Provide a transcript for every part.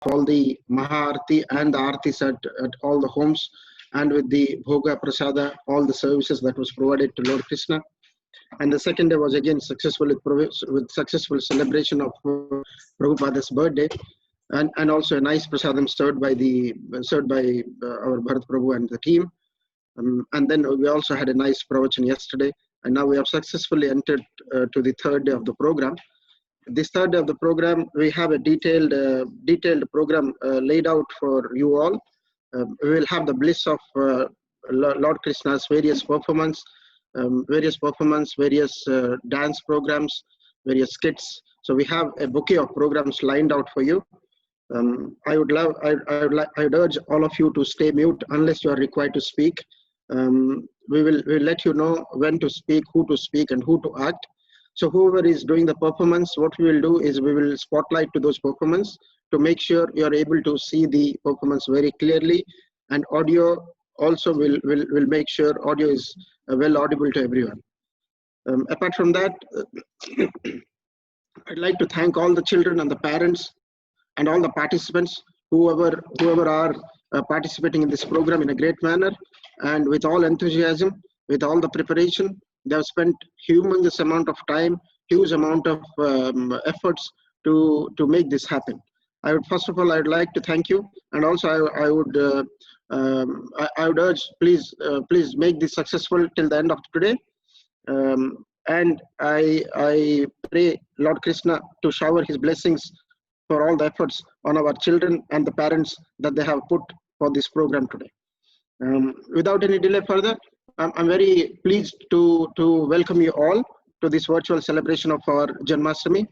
all the Maharti and the Artis at all the homes, and with the Bhoga Prasada, all the services that was provided to Lord Krishna. And the second day was again successful with successful celebration of Prabhupada's birthday, and also a nice prasadam served by our Bharat Prabhu and the team. And then we also had a nice pravachan yesterday, and now we have successfully entered to the third day of the program. This third day of the program, we have a detailed program laid out for you all. We will have the bliss of Lord Krishna's various various dance programs, various skits. So we have a bouquet of programs lined out for you. I would urge all of you to stay mute unless you are required to speak. We'll let you know when to speak, who to speak, and who to act. So whoever is doing the performance, what we will do is we will spotlight to those performance to make sure you are able to see the performance very clearly, and audio also will make sure audio is well audible to everyone. Apart from that, I'd like to thank all the children and the parents and all the participants, whoever are participating in this program in a great manner and with all enthusiasm, with all the preparation. They have spent humongous amount of time, huge amount of efforts to make this happen. First of all, I would like to thank you, and also I would urge, please make this successful till the end of today. And I pray Lord Krishna to shower his blessings for all the efforts on our children and the parents that they have put for this program today. Without any delay further, I'm very pleased to welcome you all to this virtual celebration of our Janmashtami.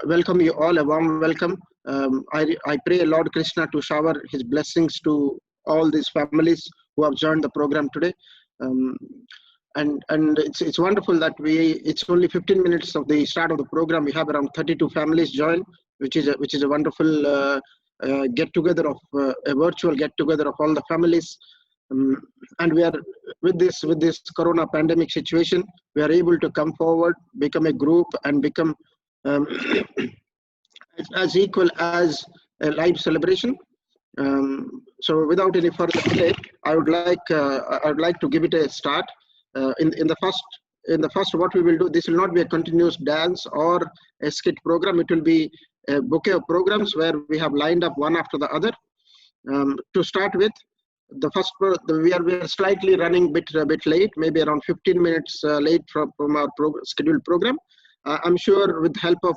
Welcome you all, a warm welcome. I pray Lord Krishna to shower his blessings to all these families who have joined the program today. And it's wonderful that it's only 15 minutes of the start of the program. We have around 32 families join, which is a wonderful get together of a virtual get together of all the families. And we are with this Corona pandemic situation, we are able to come forward, become a group, and become as equal as a live celebration. So without any further delay, I would like to give it a start. In the first, what we will do, this will not be a continuous dance or a skit program. It will be a bouquet of programs where we have lined up one after the other. To start with, the first we are slightly running a bit late, maybe around 15 minutes late from our scheduled program. I'm sure with help of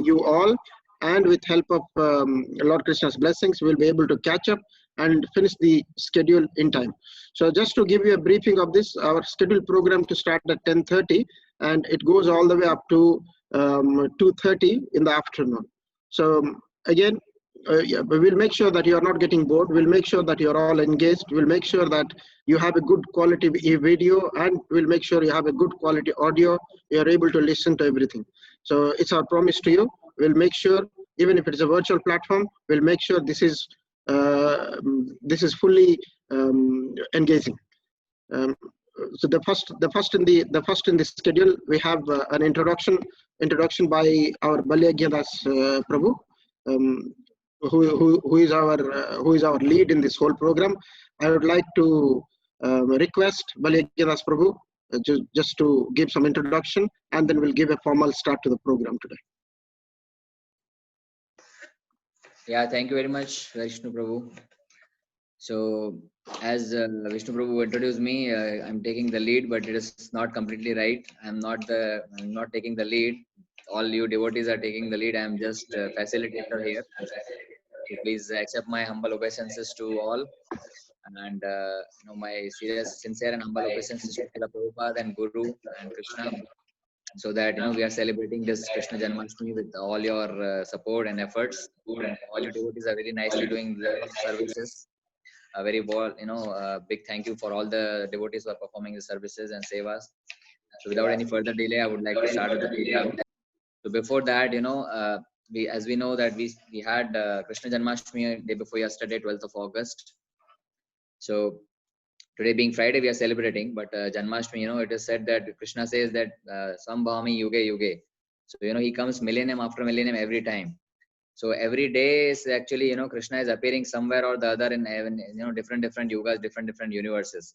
you all and with help of Lord Krishna's blessings, we'll be able to catch up and finish the schedule in time. So just to give you a briefing of this, our scheduled program to start at 10:30, and it goes all the way up to 2:30 in the afternoon. So again, we will make sure that you are not getting bored. We'll make sure that you are all engaged. We'll make sure that you have a good quality video, and we'll make sure you have a good quality audio. You are able to listen to everything. So it's our promise to you. We'll make sure, even if it is a virtual platform, we'll make sure this is fully engaging. So the first in the schedule, we have an introduction by our Balya Das Prabhu, who is our lead in this whole program. I would like to request Balya Das Prabhu just to give some introduction, and then we'll give a formal start to the program today. Yeah, thank you very much, Vishnu Prabhu. So, as Vishnu Prabhu introduced me, I'm taking the lead, but it is not completely right. I'm not taking the lead. All you devotees are taking the lead. I'm just a facilitator here. So please accept my humble obeisances to all, and my sincere and humble obeisances to the Prabhupada and Guru and Krishna, so that we are celebrating this Krishna Janmashtami with all your support and efforts. And all your devotees are very nicely doing lot of services. A very big thank you for all the devotees who are performing the services and sevas. So without any further delay, I would like to start with the program. So before that, as we know that we had Krishna Janmashtami day before yesterday, 12th of August. So today being Friday, we are celebrating, but Janmashtami, it is said that Krishna says that Sambhavami Yuge Yuge. So he comes millennium after millennium every time. So every day is actually, Krishna is appearing somewhere or the other in different yugas, different universes.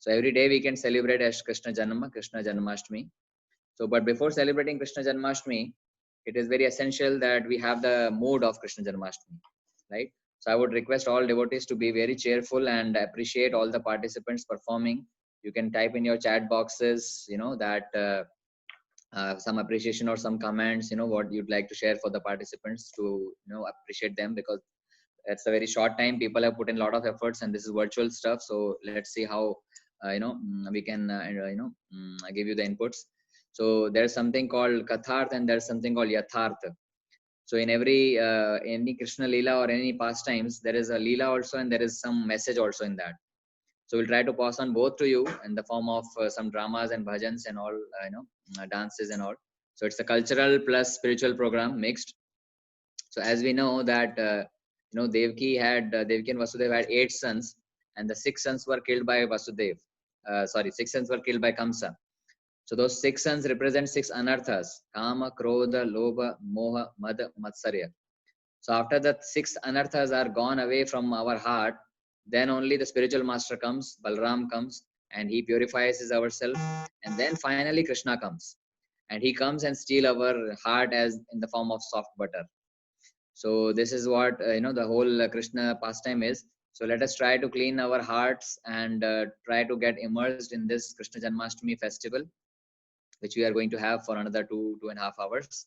So every day we can celebrate as Krishna Janmashtami. So, but before celebrating Krishna Janmashtami, it is very essential that we have the mood of Krishna Janmashtami, right? So I would request all devotees to be very cheerful and appreciate all the participants performing. You can type in your chat boxes, that some appreciation or some comments, what you'd like to share for the participants to, appreciate them, because it's a very short time. People have put in a lot of efforts and this is virtual stuff. So let's see how, we can, give you the inputs. So there's something called Katharth and there's something called Yatharth. So in every any Krishna Leela or any pastimes, there is a Leela also and there is some message also in that. So we'll try to pass on both to you in the form of some dramas and bhajans and all, dances and all. So it's a cultural plus spiritual program mixed. So as we know that, Devaki and Vasudeva had 8 sons, and the 6 sons were killed by Vasudev. 6 sons were killed by Kamsa. So those 6 sons represent 6 anarthas: Kama, Krodha, Lobha, Moha, Mada, Matsarya. So after the 6 anarthas are gone away from our heart, then only the spiritual master comes, Balram comes, and he purifies ourselves. And then finally Krishna comes. And he comes and steal our heart as in the form of soft butter. So this is what, the whole Krishna pastime is. So let us try to clean our hearts and try to get immersed in this Krishna Janmashtami festival, which we are going to have for another 2.5 hours.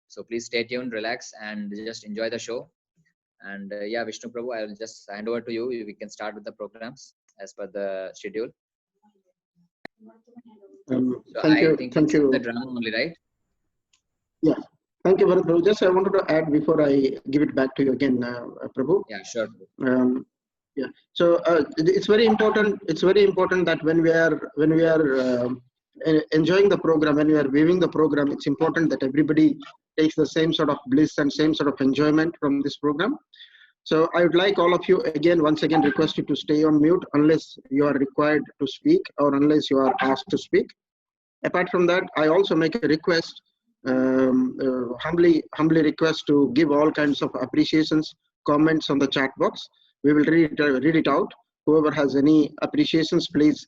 So please stay tuned, relax, and just enjoy the show. And yeah, Vishnu Prabhu, I will just hand over to you. We can start with the programs as per the schedule. So thank you. Thank you. The drama only, right? Yeah. Thank you, Bharat Prabhu. Just I wanted to add before I give it back to you again, Prabhu. Yeah, sure. Yeah. So it's very important. It's very important that when we are enjoying the program, when we are viewing the program, it's important that everybody takes the same sort of bliss and same sort of enjoyment from this program. So I would like all of you once again request you to stay on mute unless you are required to speak or unless you are asked to speak. Apart from that, I also make a request, humbly request to give all kinds of appreciations, comments on the chat box. We will read it out. Whoever has any appreciations, please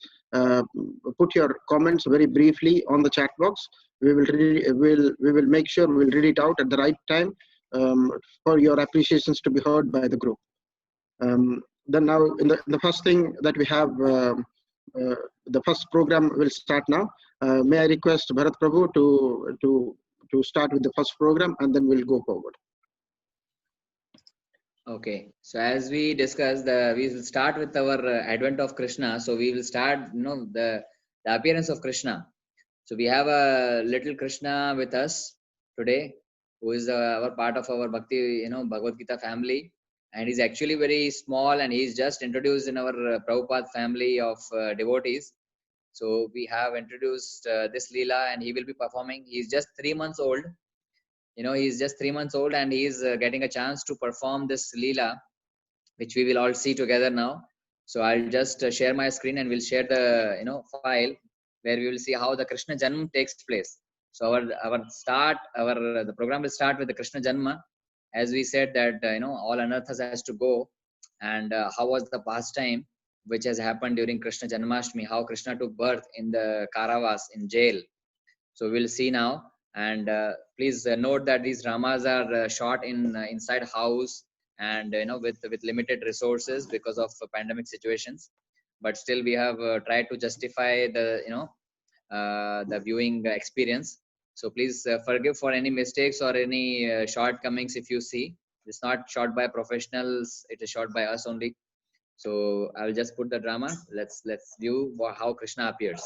put your comments very briefly on the chat box. We will make sure we'll read it out at the right time for your appreciations to be heard by the group. Then now, in the first thing that we have, the first program will start now. May I request Bharat Prabhu to start with the first program, and then we'll go forward. Okay, so as we discussed, we will start with our advent of Krishna. So we will start, the appearance of Krishna. So we have a little Krishna with us today, who is our part of our Bhakti, Bhagavad Gita family, and he's actually very small, and he's just introduced in our Prabhupada family of devotees. So we have introduced this Leela, and he will be performing. He's just 3 months old. He's just 3 months old, and he's getting a chance to perform this Leela, which we will all see together now. So I'll just share my screen, and we'll share the file where we will see how the Krishna Janma takes place. So the program will start with the Krishna Janma, as we said that all anarthas has to go, and how was the pastime which has happened during Krishna Janmashtami, how Krishna took birth in the Karavas, in jail. So we'll see now. And please note that these dramas are shot in inside house, and with limited resources because of pandemic situations. But still, we have tried to justify the the viewing experience. So please forgive for any mistakes or any shortcomings if you see. It's not shot by professionals; it is shot by us only. So I will just put the drama. Let's view how Krishna appears.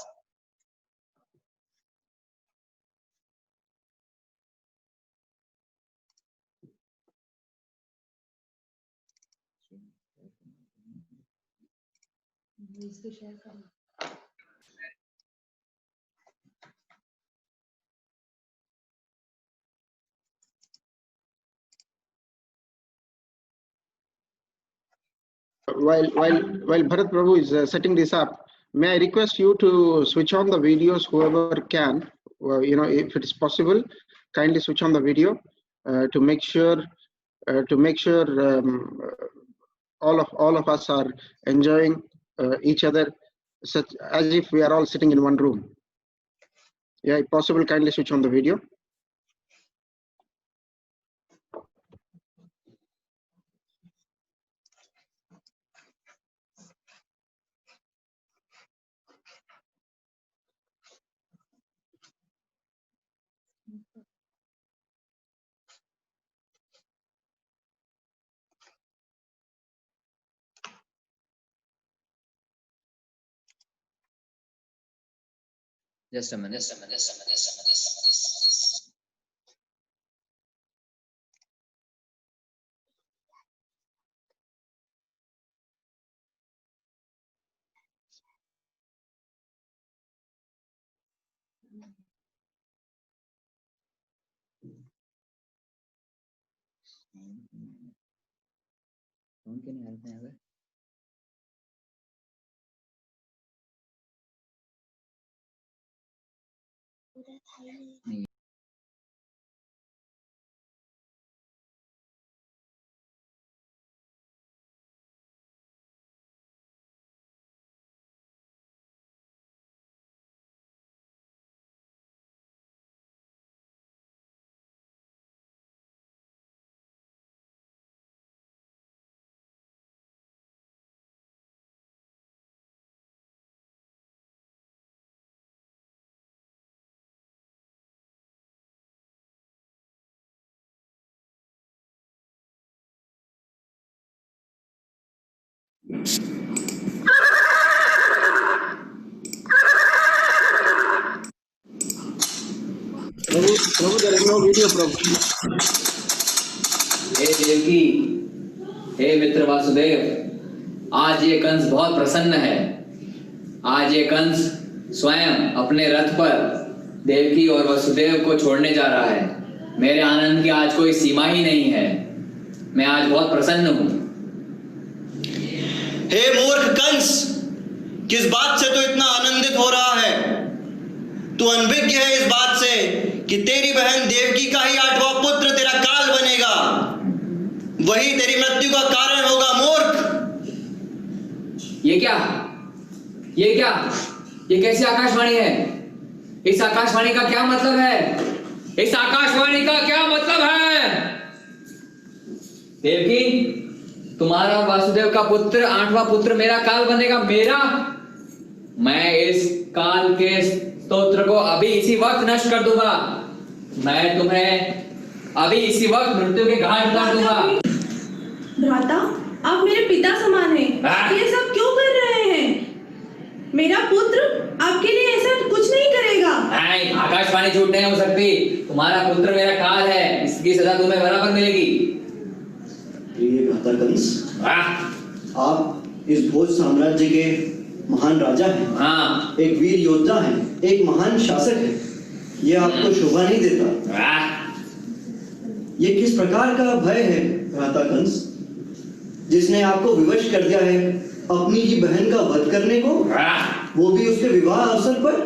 While Bharat Prabhu is setting this up, may I request you to switch on the videos, whoever can, if it is possible, kindly switch on the video to make sure to make sure all of us are enjoying each other, such as if we are all sitting in one room. Yeah, if possible, kindly switch on the video. Just a minute. कौन क्यों नहीं आ रहा है? नहीं। Prabhu, there is no video, Prabhu. हे देवकी, हे मित्र वासुदेव, आज ये कंस बहुत प्रसन्न है। आज ये कंस स्वयं अपने रथ पर देवकी और वसुदेव को छोड़ने जा रहा है। मेरे आनंद की आज कोई सीमा ही नहीं है। मैं आज बहुत प्रसन्न हूँ। हे मूर्ख कंस, किस बात से तू इतना आनंदित हो रहा है? तू अनभिज्ञ है इस बात से कि तेरी बहन देवकी का ही 8वां पुत्र तेरा काल बनेगा, वही तेरी मृत्यु का कारण होगा। मूर्ख! ये क्या? ये क्या? ये कैसी आकाशवाणी है? इस आकाशवाणी का क्या मतलब है? इस आकाशवाणी का क्या मतलब है? देवकी, तुम्हारा और वासुदेव का पुत्र 8वां पुत्र मेरा काल बनेगा। मेरा? मैं इस काल के स्तोत्र को अभी इसी वक्त नष्ट कर दूंगा। मैं तुम्हें अभी इसी वक्त मृत्यु के घाट उतार दूंगा। भ्राता, आप मेरे पिता समान हैं। आप ये सब क्यों कर रहे हैं? मेरा पुत्र आपके लिए ऐसा कुछ नहीं करेगा। आकाशवाणी झूठ नहीं हो सकती। तुम्हारा पुत्र मेरा काल है, इसकी सजा तुम्हें बराबर मिलेगी। प्रिय भ्राता कंस, आप इस भोज साम्राज्य के महान राजा हैं। हाँ। एक वीर योद्धा हैं, एक महान शासक है। ये आपको शोभा नहीं देता। ये किस प्रकार का भय है भ्राता कंस, जिसने आपको विवश कर दिया है अपनी ही बहन का वध करने को, वो भी उसके विवाह अवसर पर?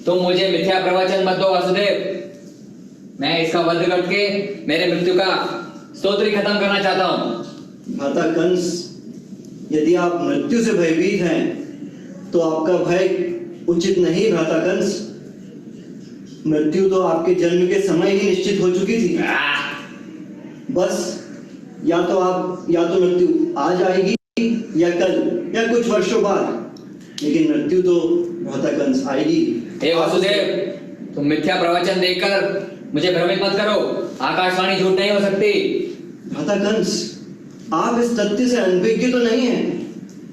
तुम मुझे मिथ्या प्रवचन मत दो वासुदेव। मैं इसका वध करके मेरे मृत्यु का स्तोत्र ही खत्म करना चाहता हूँ। भ्राता कंस, यदि आप मृत्यु से भयभीत हैं तो आपका भय उचित नहीं। भ्राता कंस, मृत्यु तो आपके जन्म के समय ही निश्चित हो चुकी थी। बस या तो मृत्यु आज आएगी या कल या कुछ वर्षों बाद, लेकिन मृत्यु तो भ्राता कंस आएगी। हे वासुदेव, तुम मिथ्या प्रवचन देकर मुझे भ्रमित मत करो। आकाशवाणी झूठ नहीं हो सकती। भ्राता कंस, आप इस तथ्य से अनभिज्ञ तो नहीं है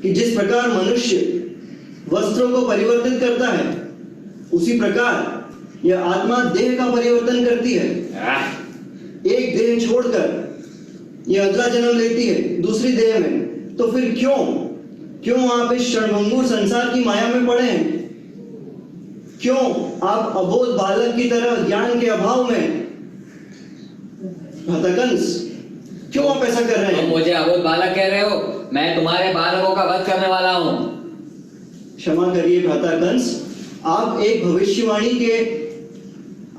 कि जिस प्रकार मनुष्य वस्त्रों को परिवर्तित करता है, उसी प्रकार यह आत्मा देह का परिवर्तन करती है। एक देह छोड़कर यह अगला जन्म लेती है दूसरी देह में। तो फिर क्यों आप इस क्षणभंगुर संसार की माया में पड़े हैं? क्यों आप अबोध बालक की तरह ज्ञान के अभाव में? भ्राता कंस, क्यों आप ऐसा कर रहे हैं? तुम मुझे अबोध बालक कह रहे हो? मैं तुम्हारे बालकों का वध करने वाला हूँ। क्षमा करिए भ्राता कंस, आप एक भविष्यवाणी के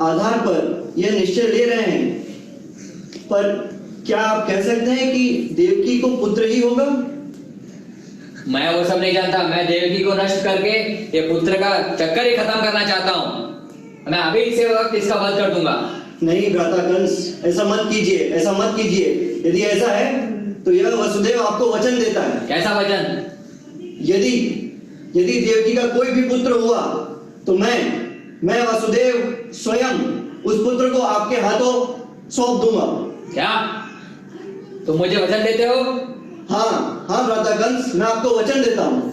आधार पर यह निश्चय ले रहे हैं पर क्या आप कह सकते हैं कि देवकी को पुत्र ही होगा? मैं वो सब नहीं जानता। मैं देवकी को नष्ट करके ये पुत्र का चक्कर ही खत्म करना चाहता हूँ। मैं अभी इसे वक्त इसका वध कर दूंगा। नहीं भ्राता कंस, ऐसा मत कीजिए, ऐसा मत कीजिए। यदि ऐसा है तो यह वसुदेव आपको वचन देता है। कैसा वचन? यदि देवकी का कोई भी पुत्र हुआ तो मैं वसुदेव स्वयं उस पुत्र को आपके हाथों सौंप दूंगा। क्या तुम मुझे वचन देते हो? हाँ भ्राता कंस, मैं आपको वचन देता हूँ।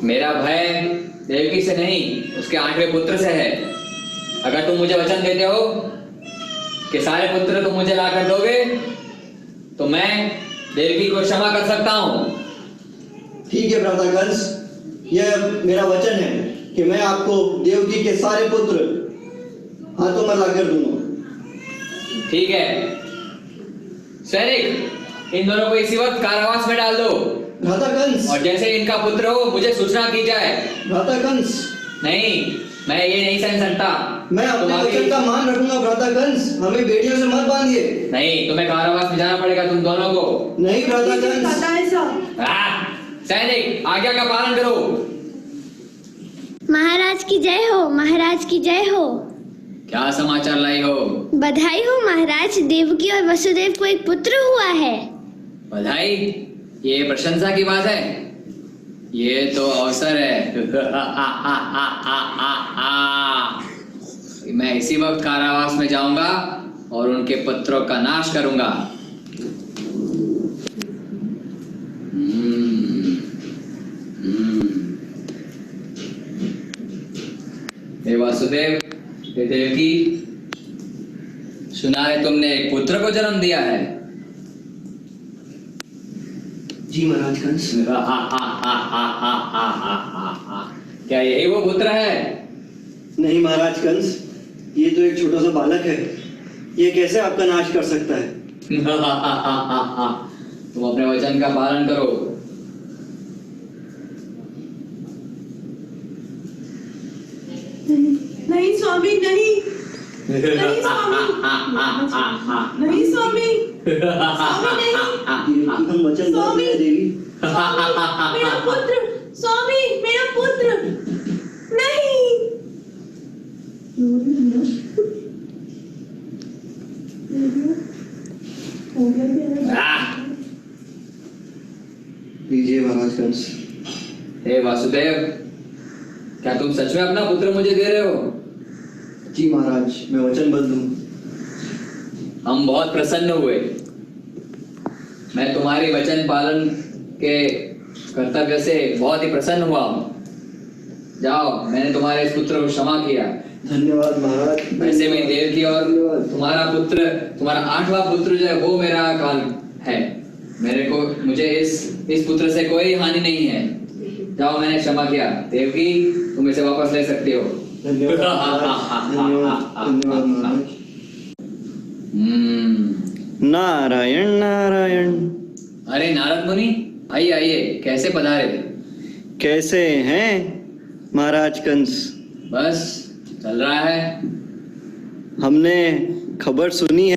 मेरा भय देवकी से नहीं, उसके 8वें पुत्र से है। अगर तुम मुझे वचन देते हो कि सारे पुत्र तुम मुझे लाकर दोगे तो मैं देवकी को क्षमा कर सकता हूँ। ठीक है भ्राता कंस, यह मेरा वचन है कि मैं आपको देवकी के सारे पुत्र हाथों में लाकर दूंगा। ठीक है सैनिक, इन दोनों को इसी वक्त कारावास में डाल दो। भ्राता कंस, और जैसे इनका पुत्र हो मुझे सूचना की जाए। भ्राता कंस, नहीं, मैं ये नहीं सहन सकता। मैं अपने वचन का मान रखूंगा भ्राता कंस, हमें बेड़ियों से मत बांधिए। नहीं, तुम्हें कारावास में जाना पड़ेगा तुम दोनों को। नहीं भ्राता कंस। पता है सब। सैनिक, आज्ञा का पालन करो। महाराज की जय हो, महाराज की जय हो। क्या समाचार लाई हो? बधाई हो महाराज, देवकी और वसुदेव को एक पुत्र हुआ है। बधाई? ये प्रशंसा की बात है? ये तो अवसर है। मैं इसी वक्त कारावास में जाऊंगा और उनके पुत्रों का नाश करूंगा। हे वासुदेव, हे देवकी, सुना है तुमने एक पुत्र को जन्म दिया है। जी महाराज कंस। क्या यही वो पुत्र है? नहीं महाराज कंस, ये तो एक छोटा सा बालक है। ये कैसे आपका नाश कर सकता है? तुम अपने वचन का पालन करो। नहीं स्वामी, नहीं नहीं स्वामी, नहीं स्वामी, स्वामी नहीं। हम वचन देते हैं देवी। स्वामी, मेरा पुत्र, स्वामी मेरा पुत्र नहीं। लीजिए महाराज कंस। हे वासुदेव, क्या तुम सच में अपना पुत्र मुझे दे रहे हो? जी महाराज, मैं वचनबद्ध हूँ। हम बहुत प्रसन्न हुए। मैं तुम्हारी वचन पालन के कर्तव्य से बहुत ही प्रसन्न हुआ हूँ। जाओ, मैंने तुम्हारे इस पुत्र को क्षमा किया। धन्यवाद महाराज। वैसे में देवकी और तुम्हारा पुत्र, तुम्हारा 8वां पुत्र जो है वो मेरा काल है। मुझे इस पुत्र से कोई हानि नहीं है। जाओ, मैंने क्षमा किया। देवकी, तुम इसे वापस ले सकती हो। नारायण नारायण। अरे नारद मुनि, आइए आइए, कैसे पधारे? कैसे हैं महाराज कंस? बस चल रहा है। हमने खबर सुनी है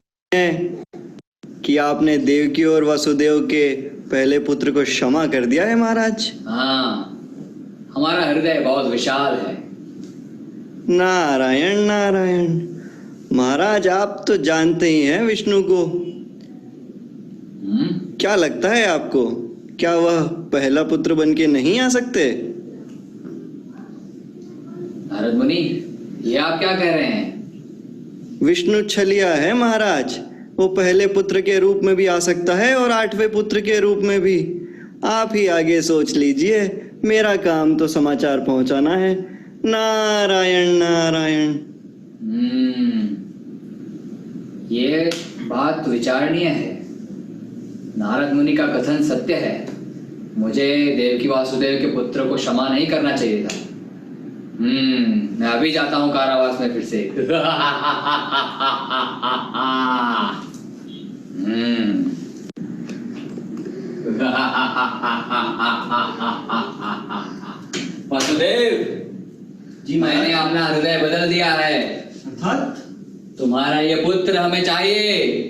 कि आपने देवकी और वसुदेव के पहले पुत्र को क्षमा कर दिया है महाराज। हाँ, हमारा हृदय बहुत विशाल है। नारायण नारायण। महाराज, आप तो जानते ही हैं विष्णु को। क्या लगता है आपको, क्या वह पहला पुत्र बन के नहीं आ सकते? नारद मुनि, ये आप क्या कह रहे हैं? विष्णु छलिया है महाराज, वो पहले पुत्र के रूप में भी आ सकता है और 8वें पुत्र के रूप में भी। आप ही आगे सोच लीजिए, मेरा काम तो समाचार पहुंचाना है। नारायण नारायण। ये बात विचारणीय है। नारद मुनि का कथन सत्य है। मुझे देवकी वासुदेव के पुत्र को क्षमा नहीं करना चाहिए था। मैं अभी जाता हूँ कारावास में फिर से। वासुदेव जी, मैंने अपना हृदय बदल दिया है। अर्थात पुत्र हमें चाहिए।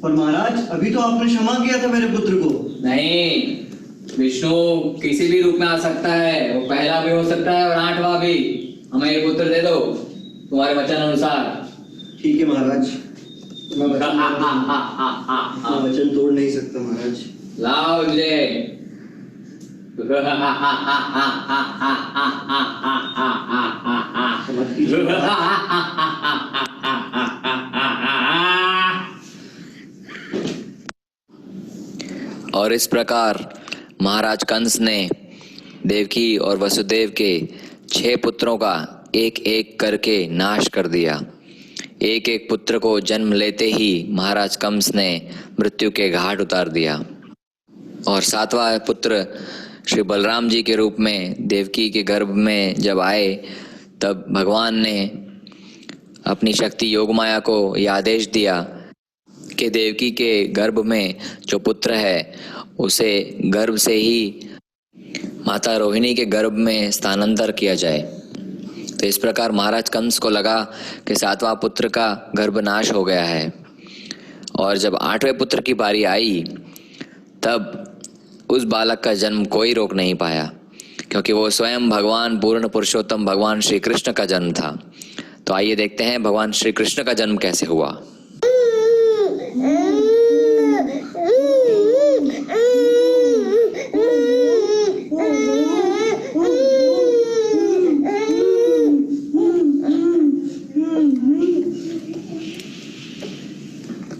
पर महाराज अभी तो आपने क्षमा किया था मेरे पुत्र को। नहीं, विष्णु किसी भी रूप में आ सकता है, वो पहला भी हो सकता है और 8वां भी। हमें ये पुत्र दे दो तुम्हारे वचन अनुसार। ठीक है महाराज, मैं वचन तोड़ नहीं सकता महाराज। लाओ विजय। और इस प्रकार महाराज कंस ने देवकी और वसुदेव के 6 पुत्रों का एक एक करके नाश कर दिया। एक एक पुत्र को जन्म लेते ही महाराज कंस ने मृत्यु के घाट उतार दिया। और 7वां पुत्र श्री बलराम जी के रूप में देवकी के गर्भ में जब आए, तब भगवान ने अपनी शक्ति योगमाया को यह आदेश दिया कि देवकी के गर्भ में जो पुत्र है उसे गर्भ से ही माता रोहिणी के गर्भ में स्थानांतर किया जाए। तो इस प्रकार महाराज कंस को लगा कि 7वां पुत्र का गर्भनाश हो गया है। और जब 8वें पुत्र की बारी आई, तब उस बालक का जन्म कोई रोक नहीं पाया, क्योंकि वो स्वयं भगवान पूर्ण पुरुषोत्तम भगवान श्री कृष्ण का जन्म था। तो आइए देखते हैं भगवान श्री कृष्ण का जन्म कैसे हुआ।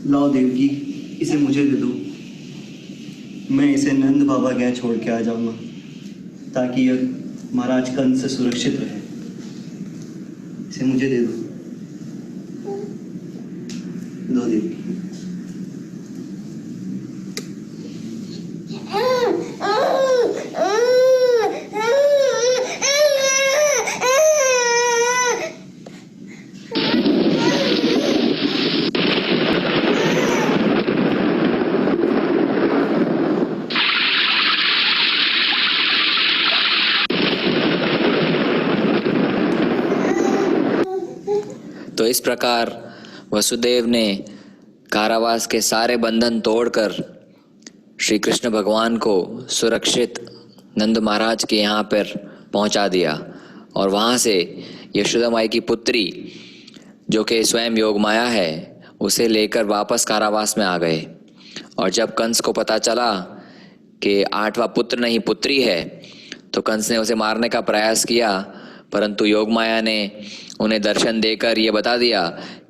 लाओ देवकी, इसे मुझे दे दो। मैं इसे नंद बाबा के यहाँ छोड़ के आ जाऊंगा, ताकि यह महाराज कंस से सुरक्षित रहे। इसे मुझे दे दो। दो देवकी। तो इस प्रकार वसुदेव ने कारावास के सारे बंधन तोड़कर श्री कृष्ण भगवान को सुरक्षित नंद महाराज के यहाँ पर पहुँचा दिया। और वहाँ से यशोदा माई की पुत्री, जो कि स्वयं योगमाया है, उसे लेकर वापस कारावास में आ गए। और जब कंस को पता चला कि 8वां पुत्र नहीं पुत्री है, तो कंस ने उसे मारने का प्रयास किया, परंतु योगमाया ने उन्हें दर्शन देकर ये बता दिया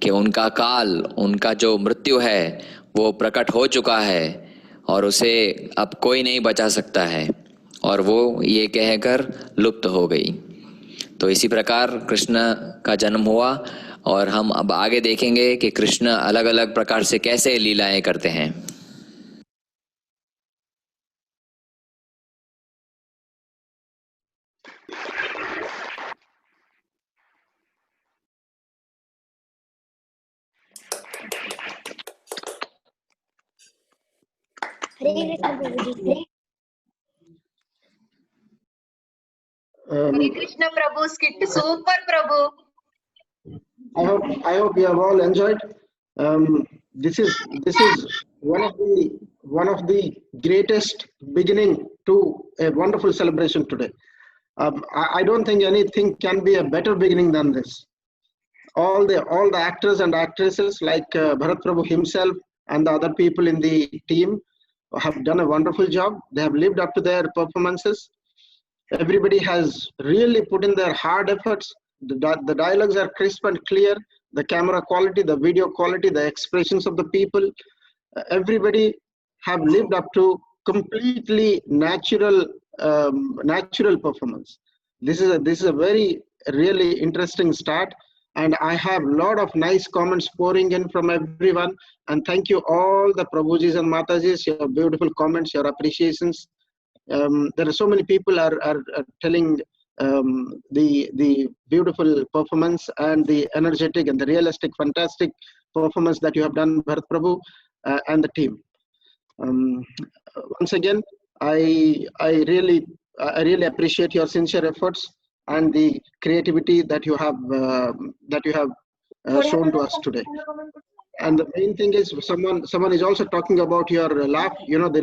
कि उनका काल, उनका जो मृत्यु है वो प्रकट हो चुका है और उसे अब कोई नहीं बचा सकता है। और वो ये कहकर लुप्त हो गई। तो इसी प्रकार कृष्ण का जन्म हुआ। और हम अब आगे देखेंगे कि कृष्ण अलग अलग प्रकार से कैसे लीलाएं करते हैं। हरे कृष्ण प्रभु, skit super Prabhu. I hope you have all enjoyed. This is one of the greatest beginning to a wonderful celebration today. I don't think anything can be a better beginning than this. All the actors and actresses like Bharat Prabhu himself and the other people in the team have done a wonderful job. They have lived up to their performances. Everybody has really put in their hard efforts. The dialogues are crisp and clear. The camera quality, the video quality, the expressions of the people, everybody have lived up to completely natural performance. This is a very really interesting start, and I have a lot of nice comments pouring in from everyone. And thank you all the Prabhujis and Matajis, your beautiful comments, your appreciations. There are so many people are telling the beautiful performance and the energetic and the realistic, fantastic performance that you have done, Bharat Prabhu and the team. Once again, I really appreciate your sincere efforts and the creativity that you have shown to us today. And the main thing is someone is also talking about your laugh, you know, the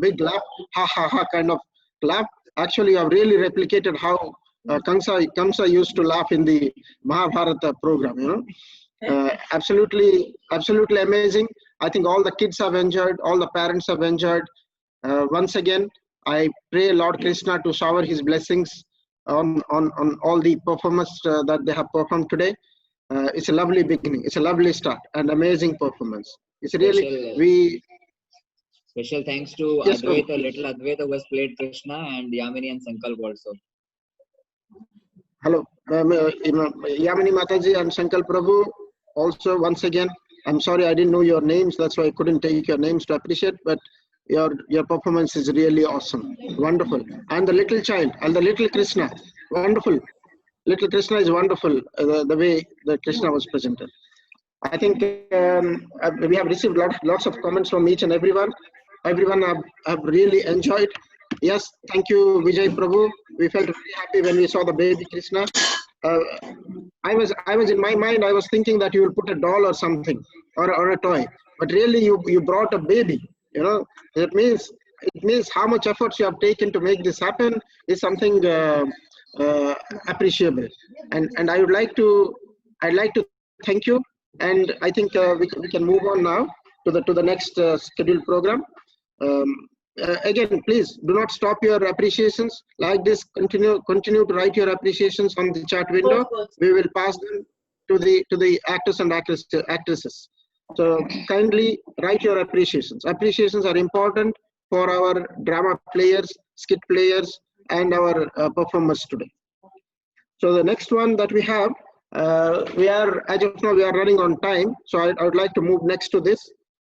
big laugh, ha ha ha kind of laugh. Actually, you have really replicated how Kamsa used to laugh in the Mahabharata program, you know. Absolutely amazing. I think all the kids have enjoyed, all the parents have enjoyed. Once again, I pray Lord Krishna to shower his blessings on all the performers that they have performed today. It's a lovely beginning. It's a lovely start and amazing performance. It's really Special thanks to Yes, Advaita, little Advaita, who has played Krishna, and Yamini and Sankalp also. Hello, Yamini Mataji and Shankal Prabhu. Also, once again, I'm sorry I didn't know your names. That's why I couldn't take your names to appreciate. But your performance is really awesome, wonderful. And the little child and the little Krishna, wonderful. Little Krishna is wonderful. The way that Krishna was presented. I think we have received lots of comments from each and everyone. Everyone have really enjoyed. Yes, thank you, Vijay Prabhu. We felt really happy when we saw the baby Krishna. I was in my mind, I was thinking that you will put a doll or something, or a toy. But really, you brought a baby. You know, it means how much efforts you have taken to make this happen is something appreciable. And I'd like to thank you. And I think we can move on now to the next scheduled program. Again, please do not stop your appreciations like this. Continue to write your appreciations on the chat window. We will pass them to the actors and actresses. So kindly write your appreciations. Appreciations are important for our drama players, skit players, and our performers today. So the next one that we have, as of now, we are running on time. So I would like to move next to this.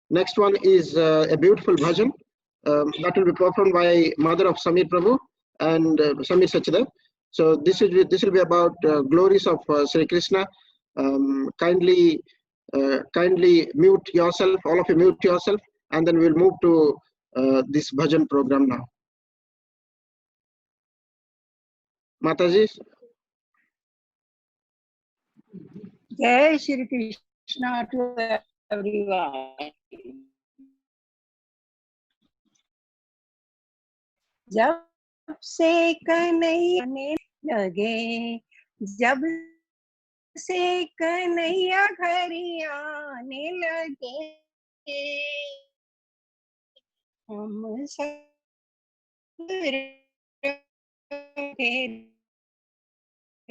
Next one is a beautiful bhajan that will be performed by mother of Samir Prabhu and Samir Sachidev. So this will be about glories of Sri Krishna. Kindly mute yourself, all of you mute yourself, and then we'll move to this bhajan program now. Mataji. Jai Shri Krishna to everyone. जब से कन्हैया ने लगे, जब से कन्हैया घर आने लगे, हम सब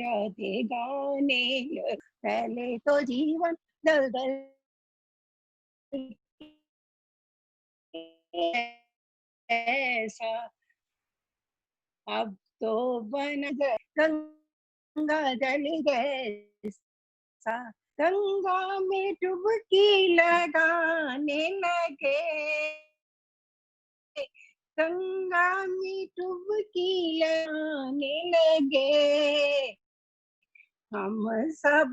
राधे गाने लगे। पहले तो जीवन दलदल ऐसा, अब तो बन गए गंगा जल जैसा, गंगा में डुबकी लगाने लगे, गंगा में डुबकी लगाने लगे, हम सब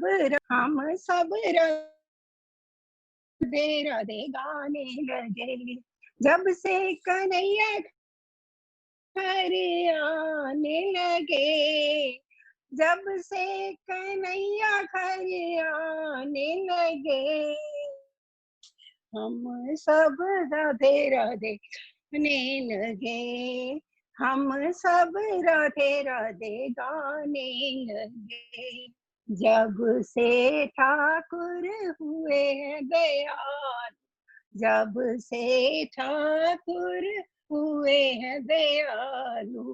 राधे राधे गाने लगे। जब से कन्हैया घर आने लगे, जब से कन्हैया घर आने लगे, हम सब राधे राधे गाने लगे, हम सब राधे राधे गाने लगे। जब से ठाकुर हुए दयाल, जब से ठाकुर हुए हैं दयालु,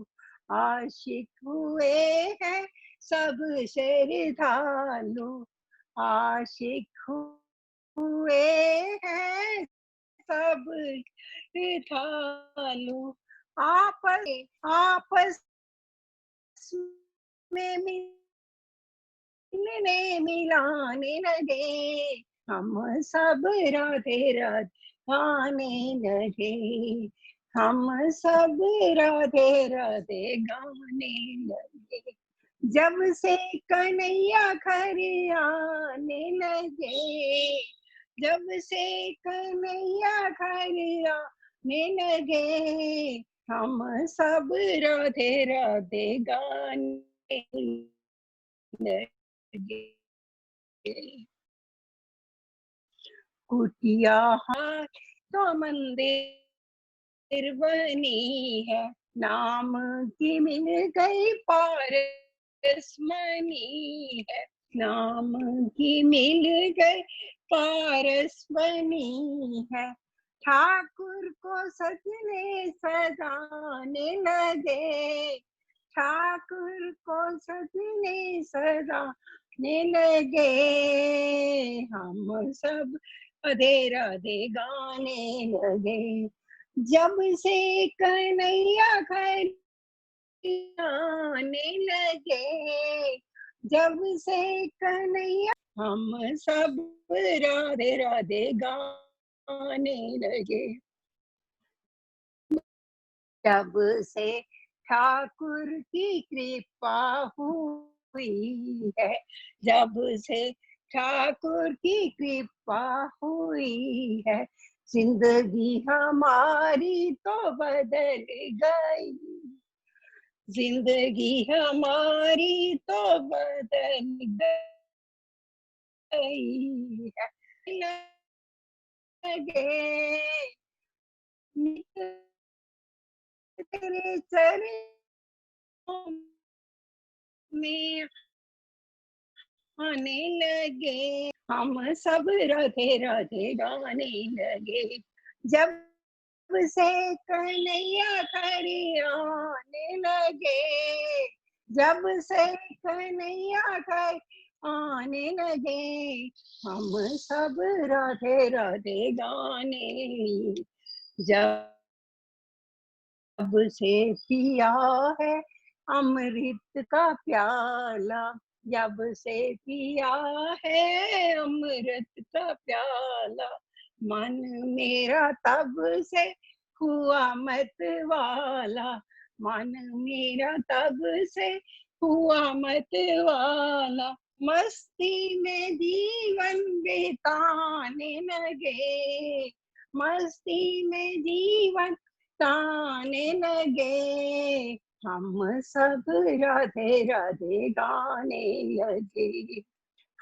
आशिक हुए हैं सब श्रद्धालु, आशिक हुए हैं सब श्रद्धालु, आपस में मिलने मिलाने लगे, हम सब राधे राधे गाने लगे, हम सब राधे राधे गाने लगे। जब से कन्हैया घर आने लगे, जब से कन्हैया घर आने लगे, हम सब राधे राधे गाने लगे। कुटिया हार तो मंदिर बनी है, नाम की मिल गई पारसमणि है, नाम की मिल गई पारसमणि है। ठाकुर को सजने सजाने लगे, ठाकुर को सजने सजाने लगे, हम सब राधे राधे गाने लगे। जब से कन्हैया घर आने लगे, जब से कन्हैया हम सब राधे राधे गाने लगे। जब से ठाकुर की कृपा हुई है, जब से ठाकुर की कृपा हुई है, जिंदगी हमारी तो बदल गई, जिंदगी हमारी तो बदल गई है। लगे तेरे चरणों में आने लगे, हम सब राधे राधे गाने लगे। जब से कन्हैया घर आने लगे, जब से कन्हैया घर आने लगे, हम सब राधे राधे गाने। जब से पिया है अमृत का प्याला, जब से पिया है अमृत का प्याला, मन मेरा तब से हुआ मत वाला, मन मेरा तब से हुआ मत वाला। मस्ती में जीवन बिताने लगे, मस्ती में जीवन ताने लगे, हम सब राधे राधे गाने लगे,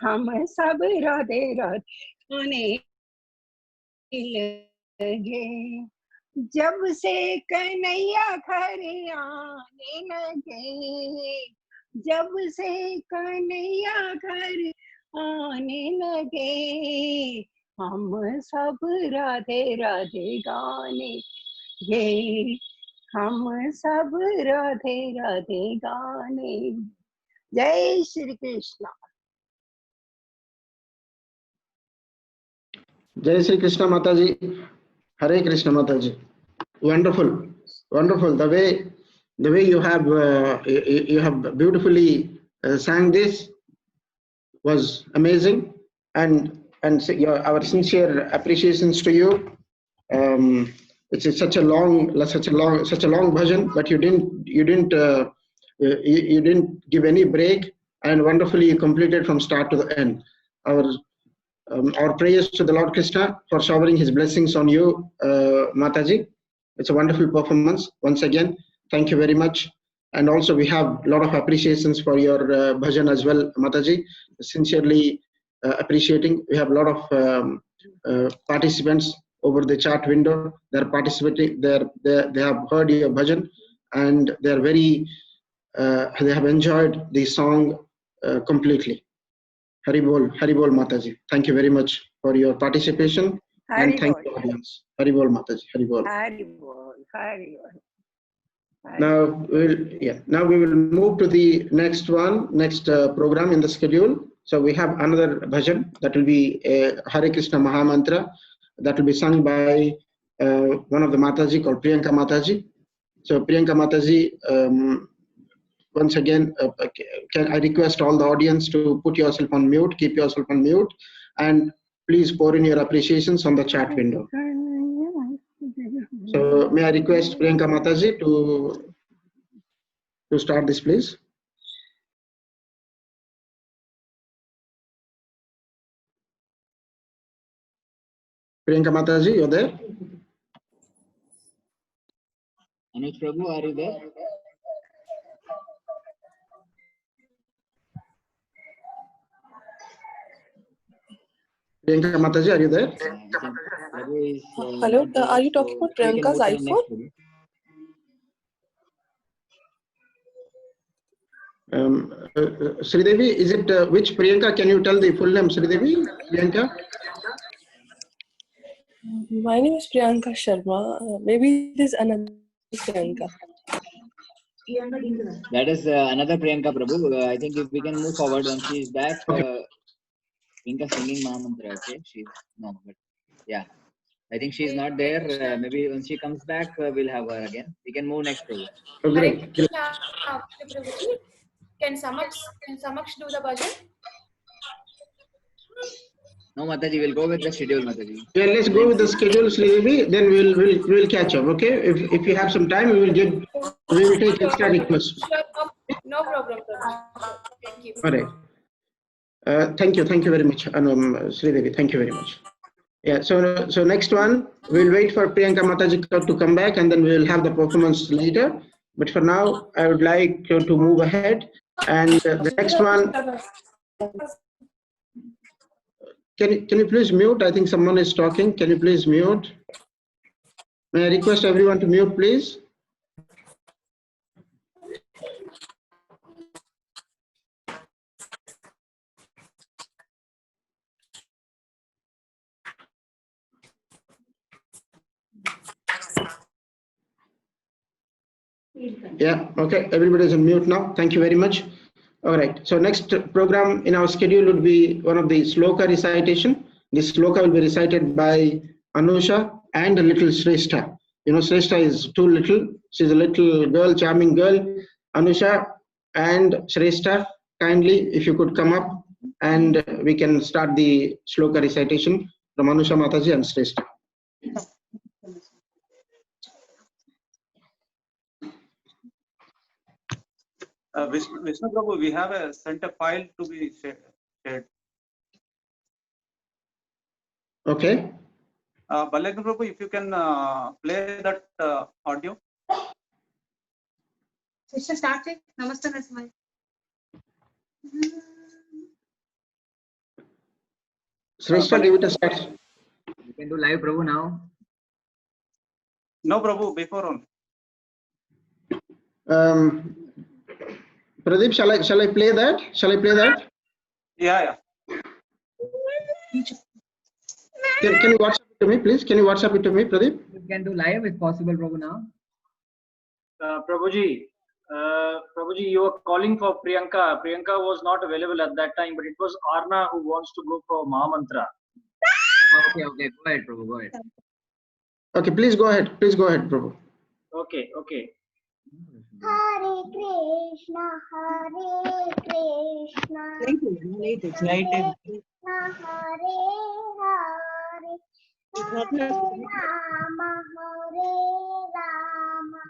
हम सब राधे राधे गाने लगे। जब से कन्हैया घर आने लगे, जब से कन्हैया घर आने लगे, हम सब राधे राधे गाने ये, हम सब राधे राधे गाने। जय Shri Krishna. Jai Sri Krishna Mataji. Hare Krishna Mataji. Wonderful, wonderful. The way you have beautifully sang this was amazing, and our sincere appreciations to you. It's such a long bhajan, but you didn't give any break, and wonderfully you completed from start to the end. Our prayers to the Lord Krishna for showering his blessings on you, Mataji. It's a wonderful performance. Once again, thank you very much. And also we have a lot of appreciations for your bhajan as well, Mataji. Sincerely appreciating. We have a lot of participants over the chat window. They're participating. They have heard your bhajan, and they're very. They have enjoyed the song completely. Hari Bol Mataji. Thank you very much for your participation. Hari and thank Bol. you, audience. Hari Bol Mataji. Hari Bol. Hari Bol. Hari Bol. Now we will move to the next program in the schedule. So we have another bhajan that will be Hare Krishna Mahamantra that will be sung by one of the Mataji called Priyanka Mataji. So Priyanka Mataji, once again, can I request all the audience to put yourself on mute, keep yourself on mute, and please pour in your appreciations on the chat window. So may I request Priyanka Mataji to start this, please. Priyanka Mataji, you're there? Anuj Prabhu, are you there? Priyanka Mataji, are you there? Hello, are you talking about Priyanka's iPhone? Sridevi, is it which Priyanka? Can you tell the full name, Sridevi? Priyanka? My name is Priyanka Sharma. Maybe there's another Priyanka. That is another Priyanka Prabhu. I think if we can move forward when she is back, Priyanka singing Mahamantra. Okay, but yeah, I think she's not there. Maybe when she comes back, we'll have her again. We can move next, Prabhu. Oh, great. Can Samaksh do the bhajan? No, Mataji, we'll go with the schedule, Mataji. Yeah, let's go with the schedule, Sridevi. Then we'll catch up. Okay. If you have some time, we will take extra requests. Sure, no problem. Thank you. All right. Thank you very much, Sridevi. Thank you very much. Yeah. So next one, we'll wait for Priyanka Mataji to come back, and then we'll have the performance later. But for now, I would like to move ahead. And the next one, can you please mute? I think someone is talking. Can you please mute? May I request everyone to mute, please? Yeah, okay, everybody is on mute now. Thank you very much. All right, so next program in our schedule would be one of the sloka recitation. This sloka will be recited by Anusha and a little Shrestha. You know, Shrestha is too little. She's a little girl, charming girl. Anusha and Shrestha, kindly, if you could come up and we can start the sloka recitation from Anusha Mataji and Shrestha. Vishnu Prabhu, we have sent a file to be shared. Okay. Balagna Prabhu, if you can play that audio. Sister, start it. Namaste, Nasmai. Shrestha, give it a start. You can do live, Prabhu, now. No, Prabhu, before on. Pradeep, shall I play that? Shall I play that? Yeah. Can you WhatsApp it to me, please? Can you WhatsApp it to me, Pradeep? You can do live if possible, Prabhu, now. Prabhuji, you were calling for Priyanka. Priyanka was not available at that time, but it was Arna who wants to go for Mahamantra. Okay. Go ahead, Prabhu. Go ahead. Okay, please go ahead. Please go ahead, Prabhu. Okay. Hare Krishna, Hare Krishna, Krishna Hare Hare, Hare Rama, Hare Rama,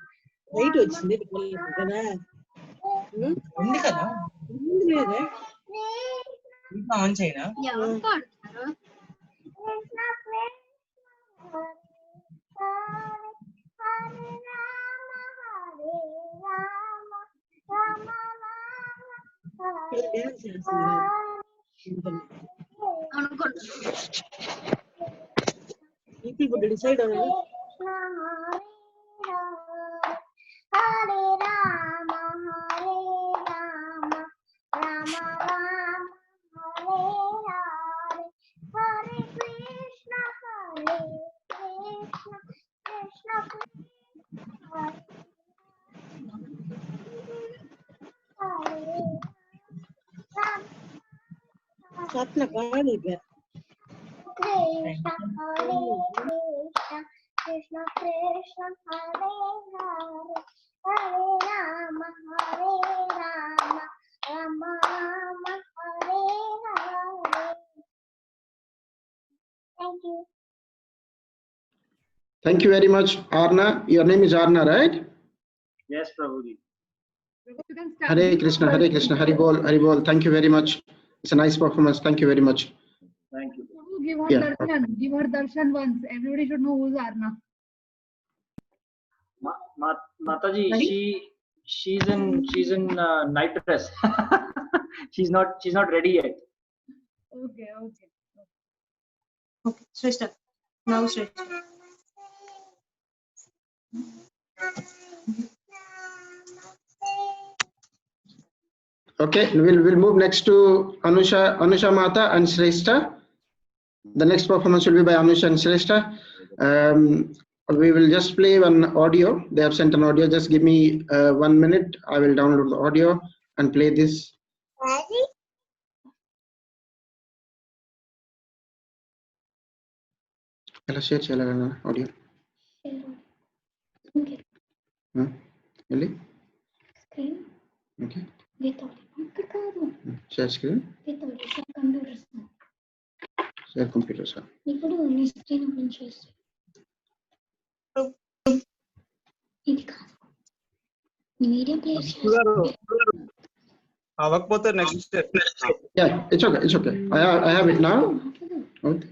People would decide on it. Hare Rama, Hare Rama, Rama Rama, Hare Hare, Hare Krishna, Krishna Krishna, Hare Satna Kali get. Krishna, Hare Krishna, Krishna Krishna, Hare Hare, Hare Rama, Rama Rama, Hare Hare. Thank you. Thank you very much, Arna. Your name is Arna, right? Yes, Prabhuji. Hare Krishna, Hare Krishna, Hari Bol, Hari Bol. Thank you very much. It's a nice performance. Thank you very much. Thank you. Give her Yeah. darshan. Give her darshan once. Everybody should know who's Arna. Mataji, she's in night dress. she's not ready yet. Okay. Okay, Shrestha. Now Shrestha. Okay, we'll move next to Anusha Mata and Shrestha. The next performance will be by Anusha and Shrestha. We will just play one audio. They have sent an audio. Just give me 1 minute. I will download the audio and play this. Share cheyalagana audio. Really? Screen. Okay. Share screen. Share computer. ఇప్పుడు నీ screen open చేసి ఇది కాదు నీ video play చేసి అవకపోతే next step. Yeah, it's okay. I have it now. Okay.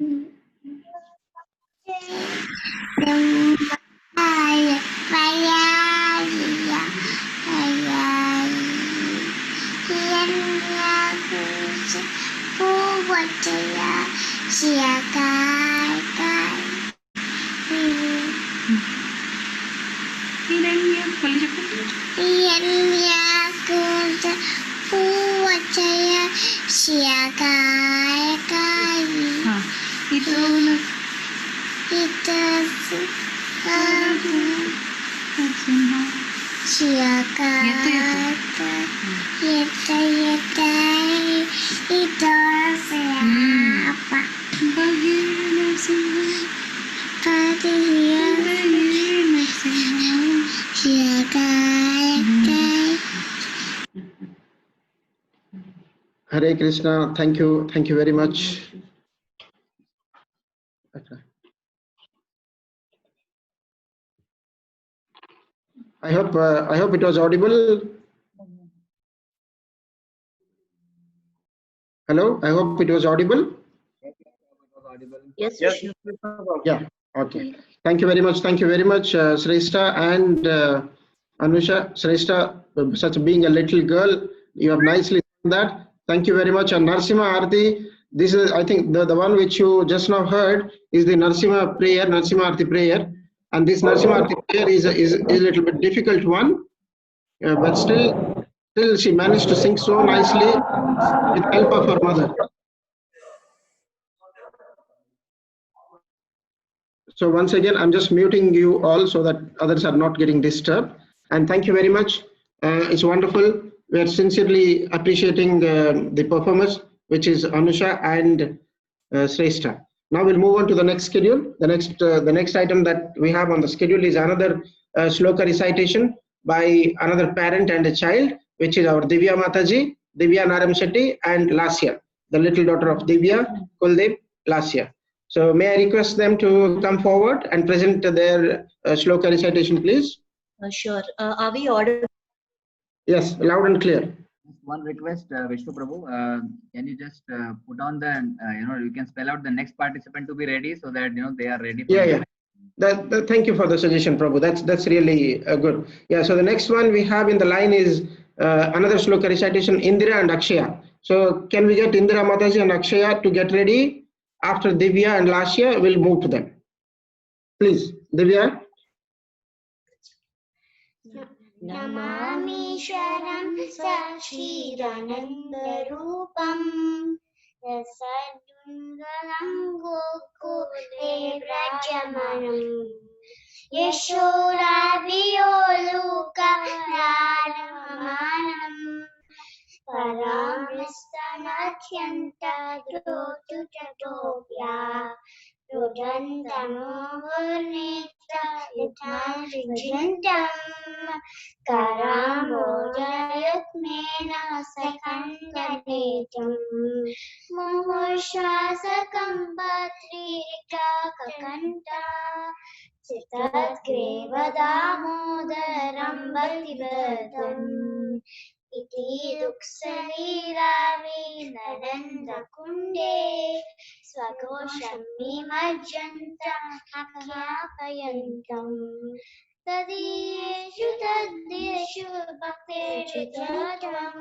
Hare Krishna. Thank you very much. Okay. I hope it was audible. Hello, I hope it was audible. Yes. Yeah. Okay. Thank you very much, Shrestha and Anusha. Shrestha, such being a little girl, you have nicely done that. Thank you very much. And Narasimha Arati, this is, I think, the one which you just now heard is the Narasimha Arati prayer. And this Narasimha Arati prayer is a little bit difficult one, but still she managed to sing so nicely with the help of her mother. So once again, I'm just muting you all so that others are not getting disturbed. And thank you very much. It's wonderful. We are sincerely appreciating the performers, which is Anusha and Shrestha. Now we'll move on to the next schedule. The next item that we have on the schedule is another shloka recitation by another parent and a child, which is our Divya Mataji, Divya Naram Shetty, and Lasya, the little daughter of Divya, Kuldev, Lasya. So may I request them to come forward and present their shloka recitation, please? Sure. Are we audible? Yes, loud and clear. One request, Vishnu Prabhu, can you just put on the, you can spell out the next participant to be ready so that, they are ready. Yeah. Thank you for the suggestion, Prabhu. That's really good. Yeah, so the next one we have in the line is another shloka recitation, Indira and Akshaya. So can we get Indira Mataji and Akshaya to get ready? After Divya and Lasya, we'll move to them. Please, Divya. Namamishwaram Sachidanandarupam Yasadungalam Gokule Vrajamanam Yashodabiyoluka Radhamanam Paramistanatyanta Dotutatopya Rojantamohurnitra Yathantam Karambodayatmena Sakandanetam Muhurshasakam Patrika Kakanta Citatgrevadamodaram Bhaktivedam Iti Duksaliravi Narendra Kunde Swagosham Mimajjanta Akyapayantam Tadiyeshu Tadiyeshu Bhakteju Tatvam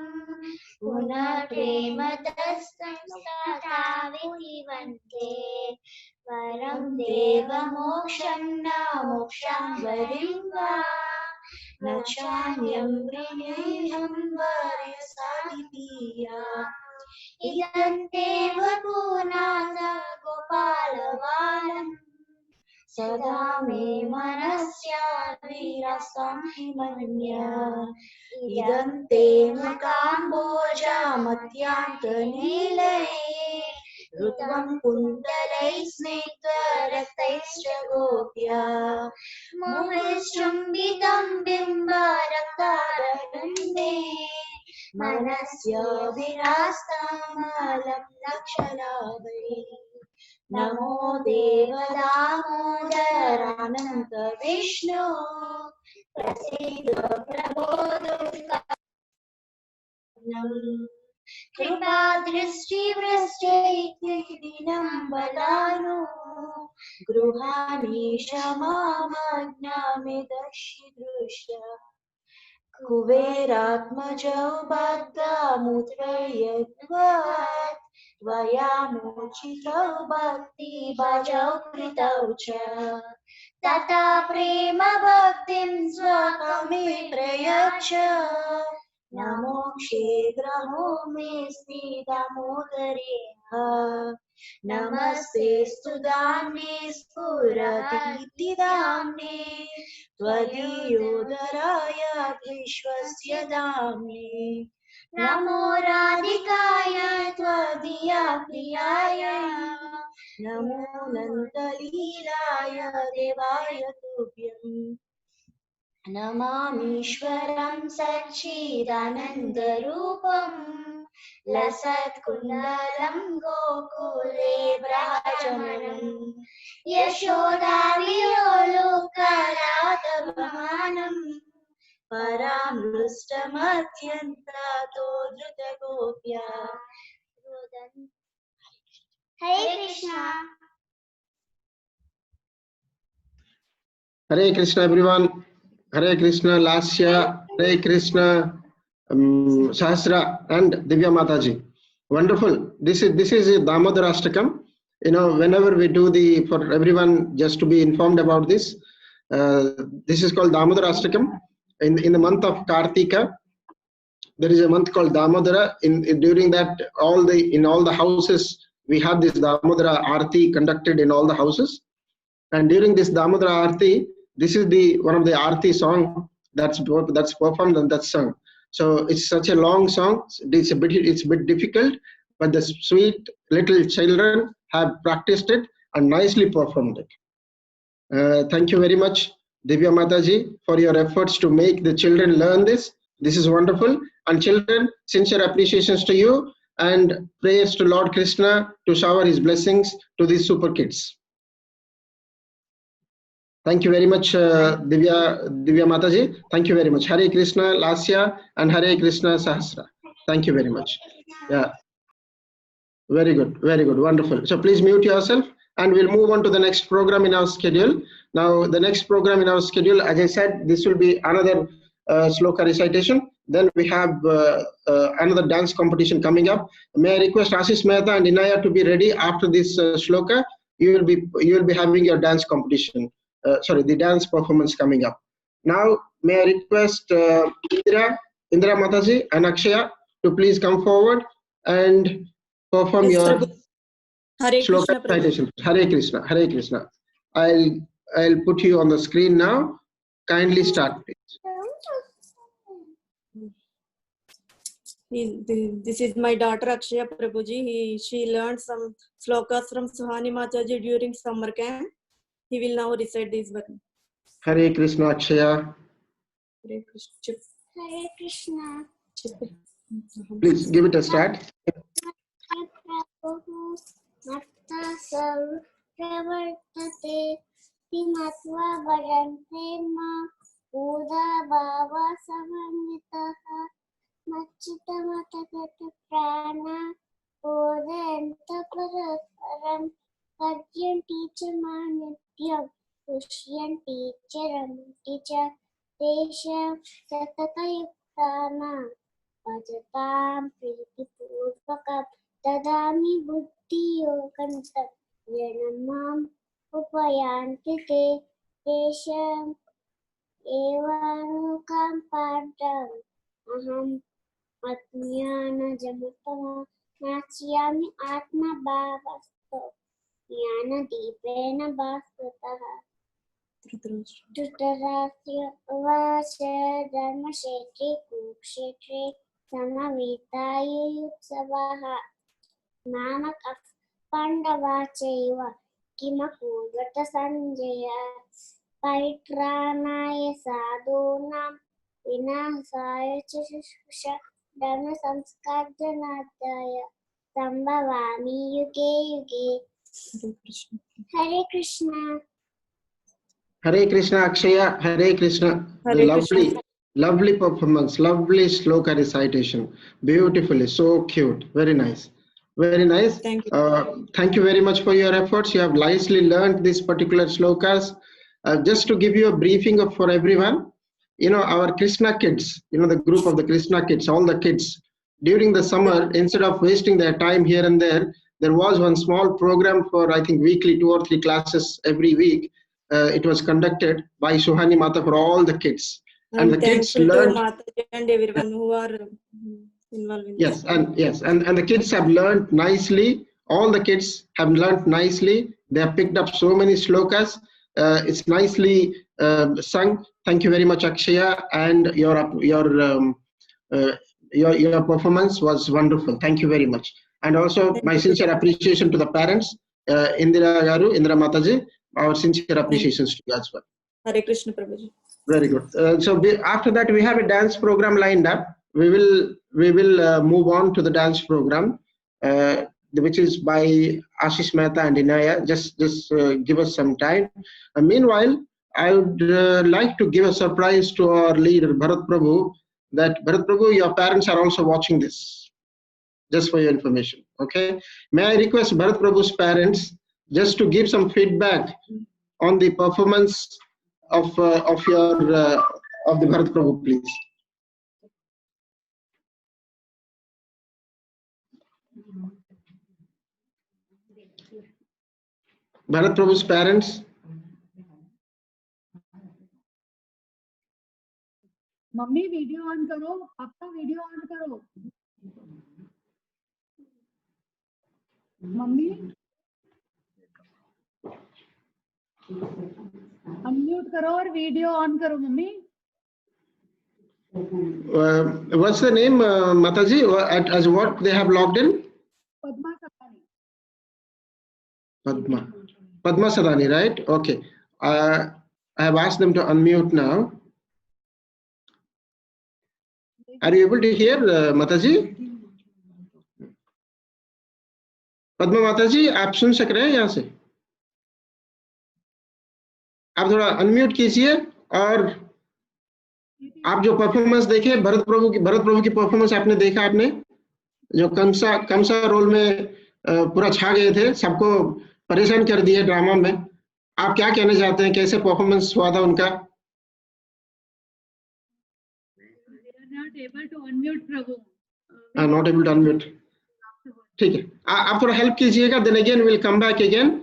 Punar Prema Dastam Stataviti Vante वरं देव मोक्षं न मोक्षं वरिं वा न चान्यं विनेहं वर्यसादितीया इदं देव पुनाद गोपालबालम् सदा मे मनस्याद्विरसं हि मन्या इदं ते मुकाम्बोजामत्यान्तनीलये ऋत्वं कुन्तलैः स्निग्धरक्तैश्च गोप्या मोहश्चुम्बितं बिम्बरक्तारविन्दे मनस्य विरास्तमलं लक्षलाभे नमो देवदामोदरानन्द विष्णु प्रसीद प्रभो दुर्गानम् कृपा दृष्टिवृष्टैर्दिनं बलानु गृहाणि क्षमामज्ञामिदर्शि दृश्य कुबेरात्मजौ बद्धमुद्रयद्वत् त्वयामुचितौ भक्तिभजौ कृतौ च तथा प्रेम भक्तिं स्वकमे प्रयच्छ नमो क्षेत्रहो मे दामोदरेह नमस्ते स्तुदान्ये स्फुरतीतिदाम्ने त्वदीयोदराय विश्वस्य दाम्ने नमो राधिकाय त्वदीया प्रियाय नमो नन्दलीलाय देवाय तुभ्यम् नमामीश्वरं सच्चिदानन्दरूपम् लसत्कुण्डलं गोकुले व्राजमानम् यशोदाविलोकरातमानम् परामृष्टमत्यन्तातो धृतगोप्या हरे Krishna Hare Krishna, everyone. Hare Krishna, Lasya, Hare Krishna, Sahasra, and Divya Mataji. Wonderful. This is Damodara Ashtakam. You know, whenever we do for everyone, just to be informed about this, this is called Damodara Ashtakam. In the month of Kartika, there is a month called Damodara. During that, in all the houses, we have this Damodara Aarti conducted in all the houses. And during this Damodara Aarti, this is one of the Aarti song that's performed and that's sung. So it's such a long song. It's a bit difficult, but the sweet little children have practiced it and nicely performed it. Thank you very much, Divya Mataji, for your efforts to make the children learn this. This is wonderful. And children, sincere appreciations to you and prayers to Lord Krishna to shower his blessings to these super kids. Thank you very much, Divya Mataji. Thank you very much. Hare Krishna, Lasya, and Hare Krishna, Sahasra. Thank you very much. Yeah. Very good. Very good. Wonderful. So please mute yourself and we'll move on to the next program in our schedule. Now, the next program in our schedule, as I said, this will be another sloka recitation. Then we have another dance competition coming up. May I request Ashish Mehta and Inaya to be ready after this sloka. You will be having your dance competition. The dance performance coming up. Now, may I request Indira Mataji and Akshaya to please come forward and perform your sloka recitation. Hare Krishna, Hare Krishna. I'll put you on the screen now. Kindly start, please. This is my daughter Akshaya Prabhuji. She learned some slokas from Suhani Mataji during summer camp. He will now recite this one. Hare Krishna, Akshaya. Hare Krishna. Hare Krishna. Please give it a start. Pushyanti charanti cha tesham satatayuktana vajatam pritipurvakam dadami buddhi yogantam Yanamam upayanti te tesham evanukam padam aham atmyana jamatama nachyami atma bhavasto jnana deepena bhaskataha. Dhritarashtra uvacha dharmashetri kukshetre samavitayutsavaha nanak pandavachaiva kimakurvata sanjaya paitrānāya sadhūnām vināsāya ca shusha dharma samskardhanādaya sambhavāmi yuge yuge. Hare Krishna. Hare Krishna, Akshaya. Hare Krishna. Hare Lovely, Krishna. lovely performance, lovely sloka recitation. Beautifully, so cute. Very nice. Very nice. Thank you. Thank you very much for your efforts. You have nicely learned these particular slokas. Just to give you a briefing for everyone, our Krishna kids, the group of the Krishna kids, all the kids, during the summer, instead of wasting their time here and there was one small program for, I think, weekly 2 or 3 classes every week. It was conducted by Suhani Mata for all the kids. And the kids learned. Mataji and everyone who are involved in Yes, and the kids have learned nicely. All the kids have learned nicely. They have picked up so many slokas. It's nicely sung. Thank you very much, Akshaya, and your performance was wonderful. Thank you very much. And also my sincere appreciation to the parents, Indira Mataji. Our sincere appreciations to you as well. Hare Krishna Prabhuji. Very good. After that, we have a dance program lined up. We will move on to the dance program, which is by Ashish Mehta and Inaya. Just give us some time. Meanwhile, I would like to give a surprise to our leader, Bharat Prabhu, that Bharat Prabhu, your parents are also watching this, just for your information. Okay. May I request Bharat Prabhu's parents just to give some feedback on the performance of the Bharat Prabhu, please. Bharat Prabhu's parents. Mummy video on करो, पापा video on करो, mummy unmute करो और video on करो mummy. What's the name, Mataji? As what they have logged in? Padma Sadani. Padma Sadani, right? Okay. I have asked them to unmute now. Are you able to hear, Mataji? Padma Mataji, आप सुन सक रहे हैं यहाँ से? आप थोड़ा unmute कीजिए और आप जो परफॉर्मेंस देखे भरत प्रभु की परफॉर्मेंस आपने देखा, आपने जो कंसा रोल में पूरा छा गए थे, सबको परेशान कर दिए ड्रामा में. आप क्या कहना चाहते हैं, कैसे परफॉर्मेंस हुआ था उनका? Not able to unmute Prabhu. Not able to unmute. ठीक है, आप थोड़ा हेल्प कीजिएगा. Then again we'll come back again.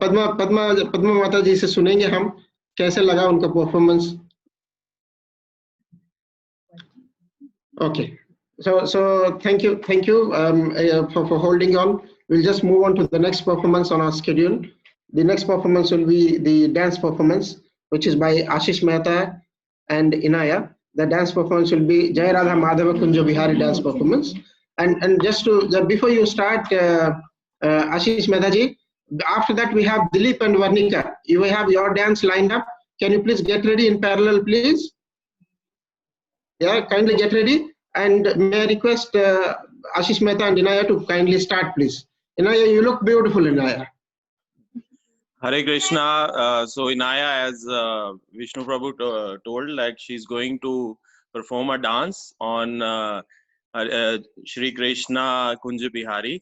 Padma माता जी से सुनेंगे हम कैसे लगा उनका performance. Okay, so thank you for holding on. We'll just move on to the next performance on our schedule. The next performance will be the dance performance, which is by Ashish Mehta and Inaya. The dance performance will be Jai Radha Madhava Kunja Bihari dance performance. And before you start, Ashish Mehta ji, after that we have Dilip and Varnika. You will have your dance lined up. Can you please get ready in parallel, please? Yeah, kindly get ready. And may I request Ashish Mehta and Inaya to kindly start, please. Inaya, you look beautiful, Inaya. Hare Krishna. So Inaya, as Vishnu Prabhu told, like she's going to perform a dance on Shri Krishna Kunja Bihari.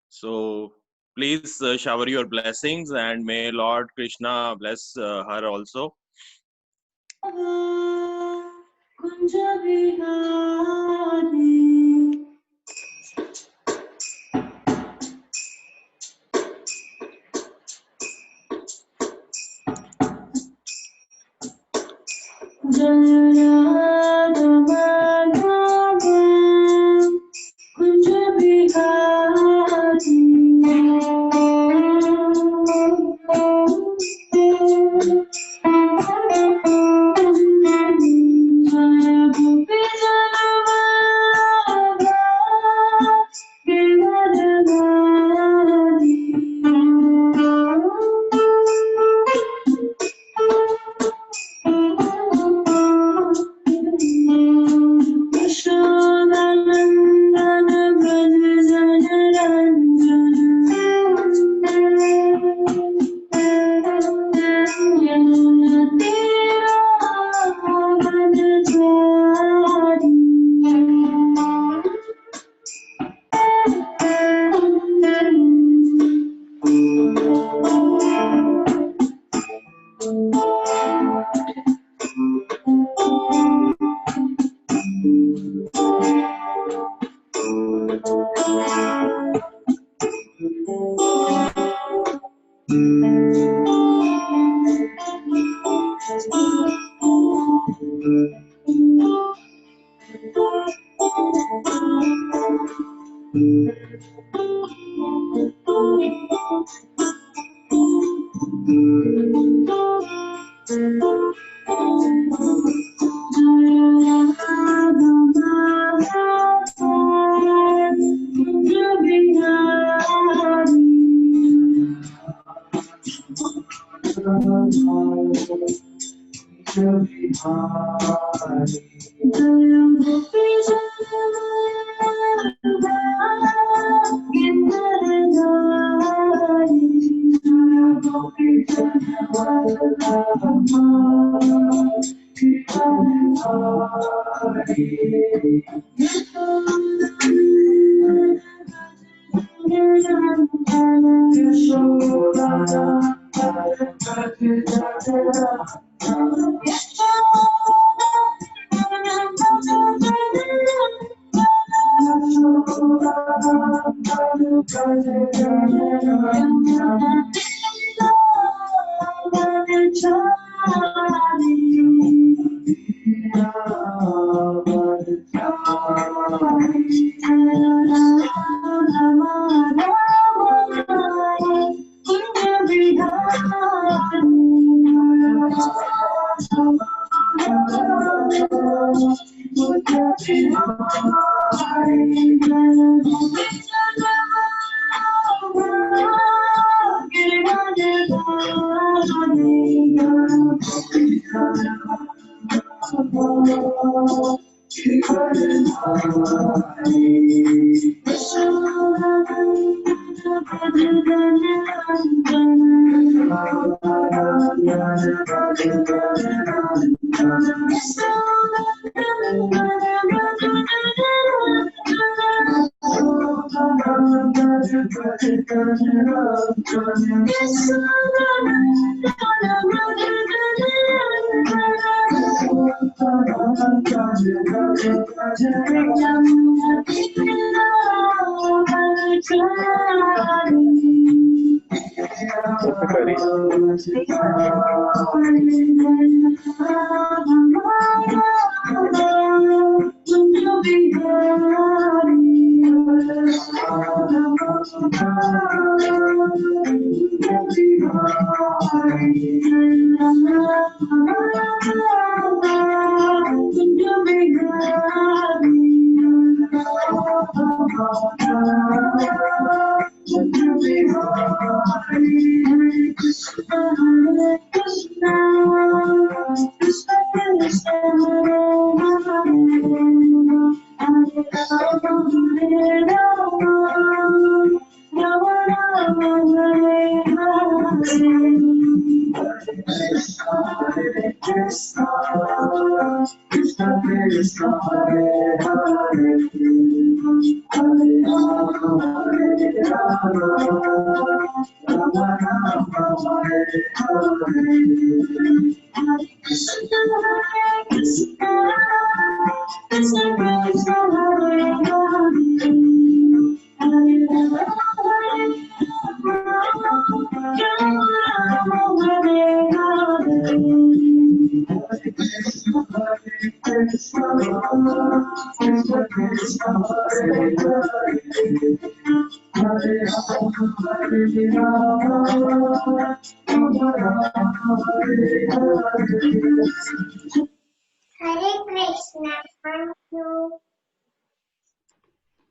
So please shower your blessings, and may Lord Krishna bless her also. Kunja Bihari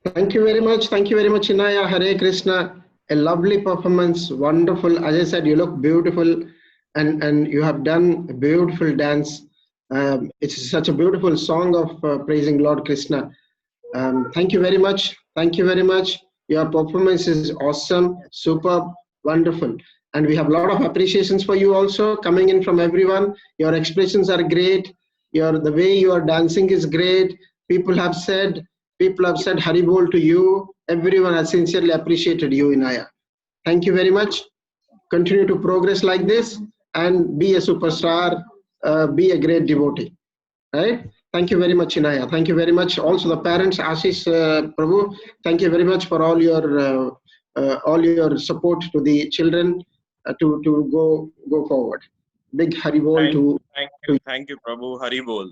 Thank you very much. Thank you very much, Inaya. Hare Krishna. A lovely performance. Wonderful. As I said, you look beautiful, and you have done a beautiful dance. It's such a beautiful song of praising Lord Krishna. Thank you very much. Thank you very much. Your performance is awesome, superb, wonderful. And we have a lot of appreciations for you also coming in from everyone. Your expressions are great. The way you are dancing is great. People have said Haribol to you. Everyone has sincerely appreciated you, Inaya. Thank you very much. Continue to progress like this and be a superstar, be a great devotee. Right? Thank you very much, Inaya. Thank you very much. Also the parents, Ashish, Prabhu, thank you very much for all your support to the children to go forward. Big Haribol Thank you, Prabhu. Haribol.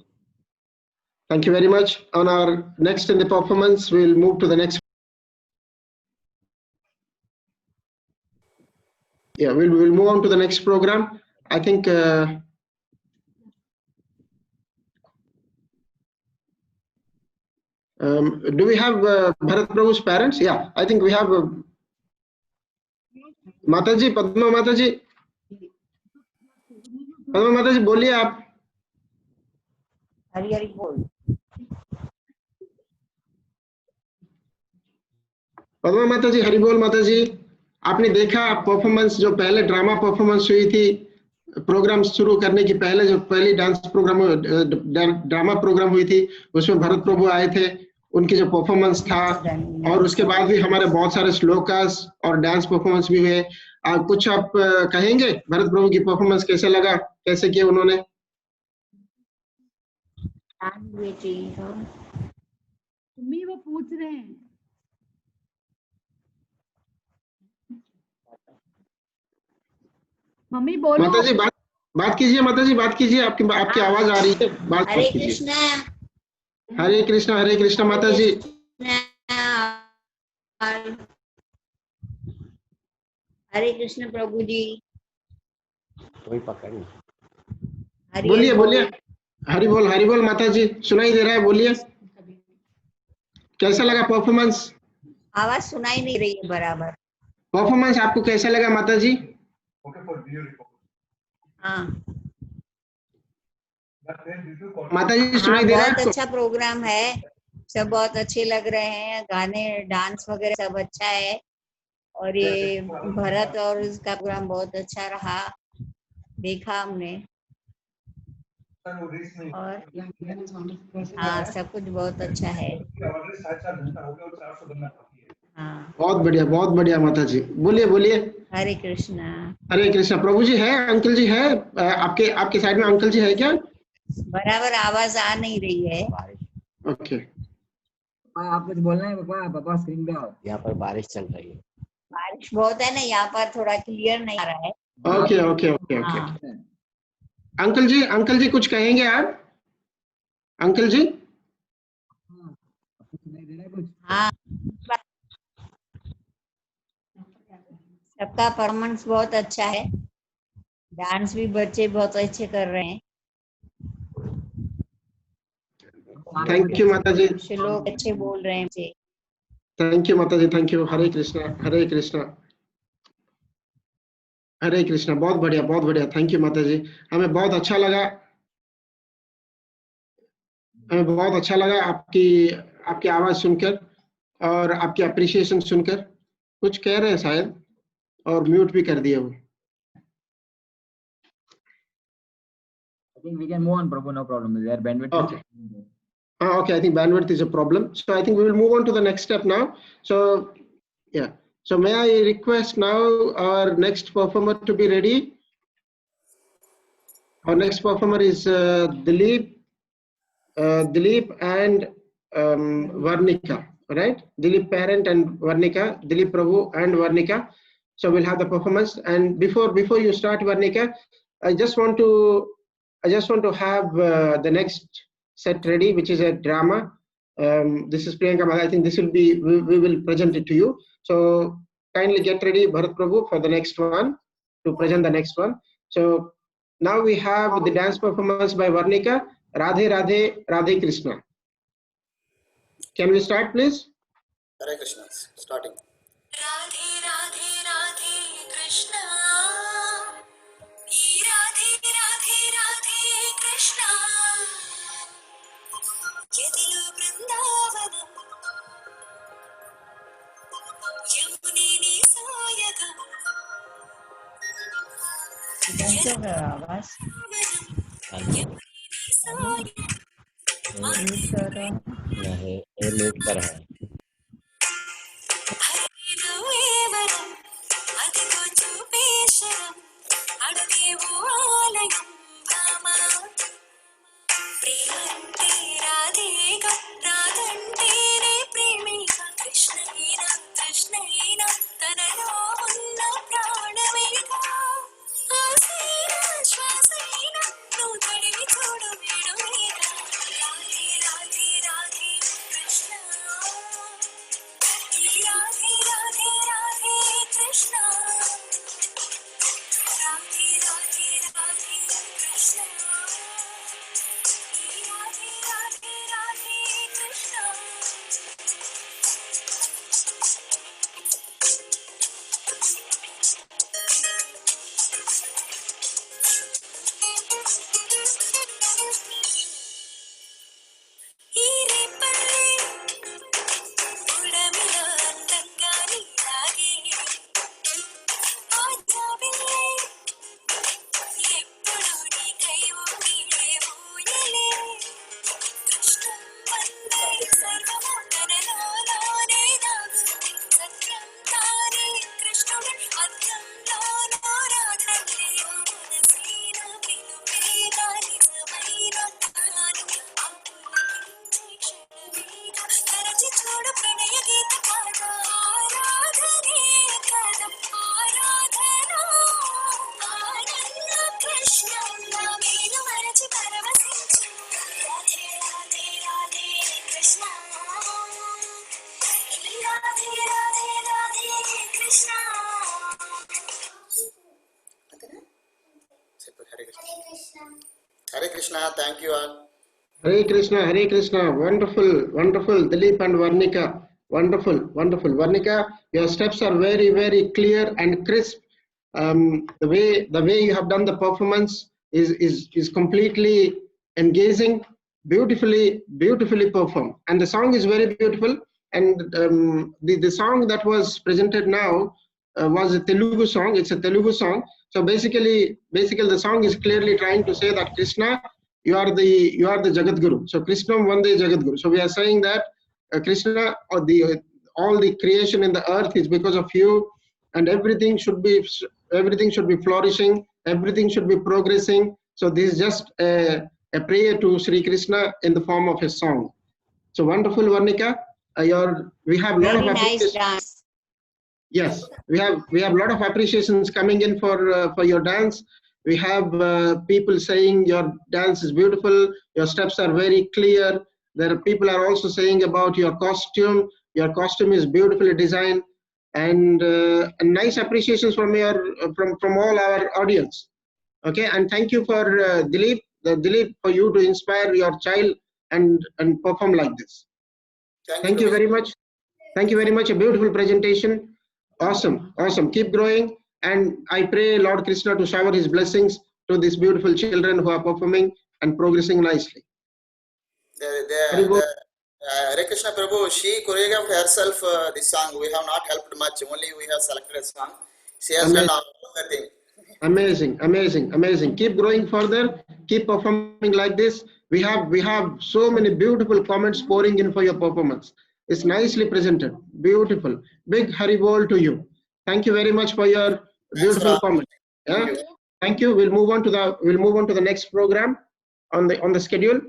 Thank you very much. On our next in the performance, we'll move to the next. Yeah, we'll move on to the next program. I think do we have Bharat Prabhu's parents? Yeah, I think we have Mataji, Padma Mataji. Padma Mataji, बोलिए आप. हरी हरी बोल. पद्मा माता जी, हरि बोल माता जी. आपने देखा performance, जो पहले ड्रामा परफॉर्मेंस हुई थी प्रोग्राम शुरू करने की पहले, जो पहली ड्रामा प्रोग्राम हुई थी, उसमें भरत प्रभु आए थे. उनकी जो परफॉर्मेंस था, और उसके बाद भी हमारे बहुत सारे श्लोकास और डांस परफॉर्मेंस भी हुए. कुछ आप कहेंगे भरत प्रभु की परफॉर्मेंस कैसे लगा, कैसे किया उन्होंने? मम्मी वो पूछ रहे हैं. मम्मी बोलो. माता जी बात कीजिए. माता जी बात कीजिए. आपकी आवाज आ रही है. बात हरे कृष्णा. हरे कृष्णा. हरे कृष्णा माता जी. हरे कृष्ण प्रभु जी. कोई पकड़ नहीं. बोलिए बोलिए. हरि बोल माता जी. सुनाई दे रहा है, बोलिए. कैसा लगा परफॉर्मेंस? आवाज सुनाई नहीं रही है बराबर. परफॉर्मेंस आपको कैसा लगा माता जी? हाँ माता जी सुनाई दे रहा है? बहुत अच्छा प्रोग्राम है. सब बहुत अच्छे लग रहे हैं. गाने, डांस वगैरह सब अच्छा है. और ये भरत और उसका प्रोग्राम बहुत अच्छा रहा, देखा हमने. और हाँ, सब कुछ बहुत अच्छा है. हाँ, बहुत बढ़िया माता जी. बोलिए. हरे कृष्णा. हरे कृष्णा. प्रभु जी है, अंकल जी है आपके साइड में? अंकल जी है क्या? बराबर आवाज आ नहीं रही है. ओके. आप कुछ बोलना है पापा स्क्रीन पे आओ. यहाँ पर बारिश चल रही है. बारिश बहुत है ना यहाँ पर, थोड़ा क्लियर नहीं आ रहा है. ओके. अंकल जी कुछ कहेंगे आप? अंकल जी. हाँ, सबका परफॉर्मेंस बहुत अच्छा है. डांस भी बच्चे बहुत अच्छे कर रहे हैं. थैंक यू माता जी. लोग अच्छे बोल रहे हैं मुझे. थैंक यू माता जी. Thank you. हरे कृष्णा. हरे कृष्णा. हरे कृष्णा. बहुत बढ़िया. थैंक यू माता जी. हमें बहुत अच्छा लगा आपकी आवाज सुनकर और आपकी अप्रिसिएशन सुनकर. कुछ कह रहे हैं शायद, और म्यूट भी कर दिया वो. I think we can move on, Prabhu. No problem. Their bandwidth. Okay. I think bandwidth is a problem. So I think we will move on to the next step now. So yeah. So may I request now our next performer to be ready? Our next performer is Dilip and Varnika. Right? Dilip parent and Varnika. Dilip Prabhu and Varnika. So we'll have the performance. And before you start, Varnika, I just want to have the next set ready, which is a drama. This is Priyanka. I think this will be, we will present it to you. So kindly get ready, Bharat Prabhu, for the next one, to present the next one. So now we have the dance performance by Varnika, Radhe Radhe Radhe Krishna. Can we start, please? Hare Krishna. Starting. Radhe Radhe Radhe Krishna, Radhe Radhe Radhe Krishna, Yadilo Vrindavanam, Yamune Nisayagam, आवाज late कर है Harivaram, Adiko Chupesharam, Adadevo Alayam Bhama, Premante Radhega, Radhante Re Premika, Krishnaina, Krishnaina, Tanalo Unna Pranamika, Asena Shwasena, Nutadi Chodu Vedumika, Radhe Radhe Radhe Krishna. Radhe Radhe Radhe Krishna, Radhe Radhe Radhe Krishna, Radhe Radhe Radhe Krishna. Ire palle udamila andanga neelage, aajaville eppudu nee kai ugile ooyale, Krishnam vande sarvamo tanalone naavstu, satram taane Krishnude atram lano radhante manasina pilupeda nisamaina taanu Taraji chodu pranaya geeta paada, aaradhane kada aaradhana, Ananda Krishna nameenu marachi paravasinchu, Radhe Radhe Radhe Krishna, Radhe Radhe Radhe Krishna. Hare Krishna. Thank you all. Hare Krishna, Hare Krishna. Wonderful, wonderful. Dilip and Varnika. Wonderful, wonderful. Varnika, your steps are very, very clear and crisp. The way you have done the performance is completely engaging, beautifully performed. And the song is very beautiful. And the song that was presented now was a Telugu song. It's a Telugu song. So basically the song is clearly trying to say that Krishna, you are the Jagat Guru. So Krishna Vande Jagat Guru. So we are saying that Krishna, or all the creation in the earth is because of you, and everything should be flourishing, everything should be progressing. So this is just a prayer to Sri Krishna in the form of a song. So wonderful, Varnika. We have a lot of nice dance. Yes, we have a lot of appreciations coming in for your dance. We have people saying your dance is beautiful, your steps are very clear. There are people are also saying about your costume. Your costume is beautifully designed, and nice appreciations from all our audience. Okay, and thank you for Dilip for you to inspire your child and perform like this. Thank you very much. Thank you very much. A beautiful presentation. Awesome. Keep growing, and I pray Lord Krishna to shower his blessings to these beautiful children who are performing and progressing nicely. Hare Krishna Prabhu, she choreographed herself this song. We have not helped much. Only we have selected a song. She has done all the thing. Amazing. Keep growing further. Keep performing like this. We have so many beautiful comments pouring in for your performance. It's nicely presented. Beautiful. Big Haribol to you. Thank you very much for your beautiful comment. Yeah. Thank you. We'll move on to the next program on the schedule.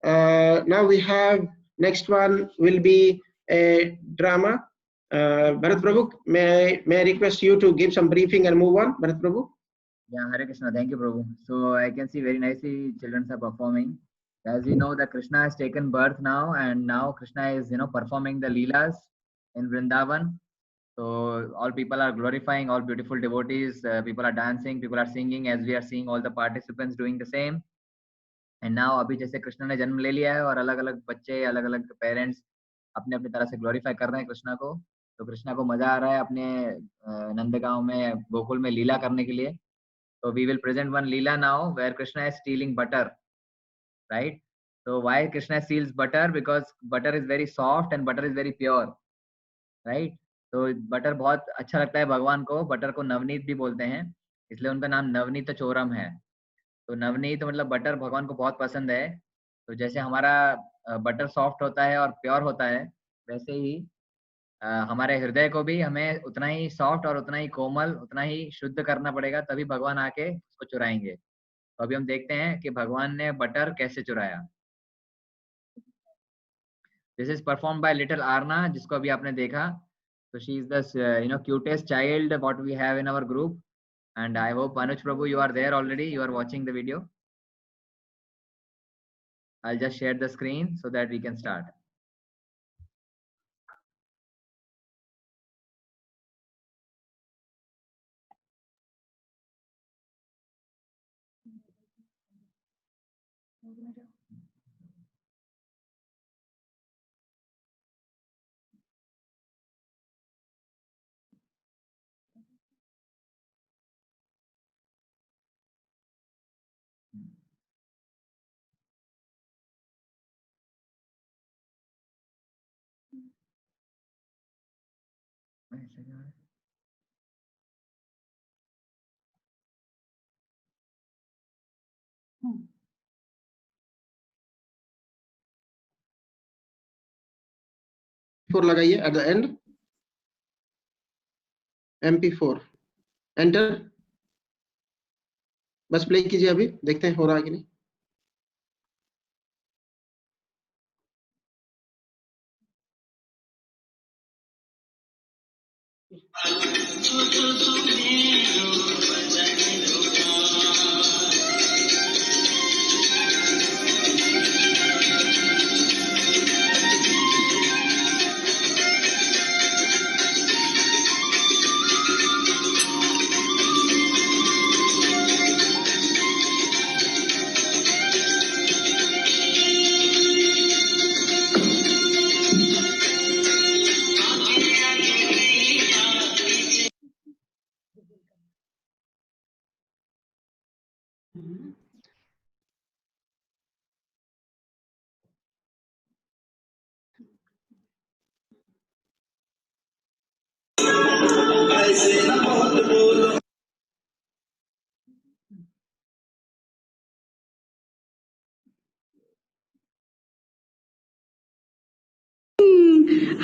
Now we have next one will be a drama. Bharat Prabhu, may I request you to give some briefing and move on, Bharat Prabhu? Yeah, Hare Krishna. Thank you, Prabhu. So I can see very nicely children are performing. As we know that Krishna has taken birth now, and now Krishna is, performing the Leelas in Vrindavan. So all people are glorifying, all beautiful devotees, people are dancing, people are singing, as we are seeing all the participants doing the same. And now अभी जैसे कृष्ण ने जन्म ले लिया है और अलग अलग बच्चे, अलग अलग पेरेंट्स अपने अपनी तरह से ग्लोरीफाई कर रहे हैं कृष्णा को, तो कृष्णा को मजा आ रहा है अपने नंदगांव में, गोकुल में लीला करने के लिए. So we will present one Leela now where Krishna is stealing butter, right? So why Krishna steals butter? Because butter is very soft and butter is very pure, right? तो बटर बहुत अच्छा लगता है भगवान को. बटर को नवनीत भी बोलते हैं, इसलिए उनका नाम नवनीत चोरम है. तो नवनीत मतलब बटर भगवान को बहुत पसंद है. तो जैसे हमारा बटर सॉफ्ट होता है और प्योर होता है, वैसे ही हमारे हृदय को भी हमें उतना ही सॉफ्ट और उतना ही कोमल, उतना ही शुद्ध करना पड़ेगा, तभी भगवान आके उसको चुराएंगे. तो अभी हम देखते हैं कि भगवान ने बटर कैसे चुराया. This is perform by little Aarna, जिसको अभी आपने देखा. So she is the cutest child what we have in our group, and I hope Anuj Prabhu you are there already, you are watching the video. I'll just share the screen so that we can start. लगाइए at the end. MP4 enter. बस play कीजिए, अभी देखते हैं हो रहा है कि नहीं.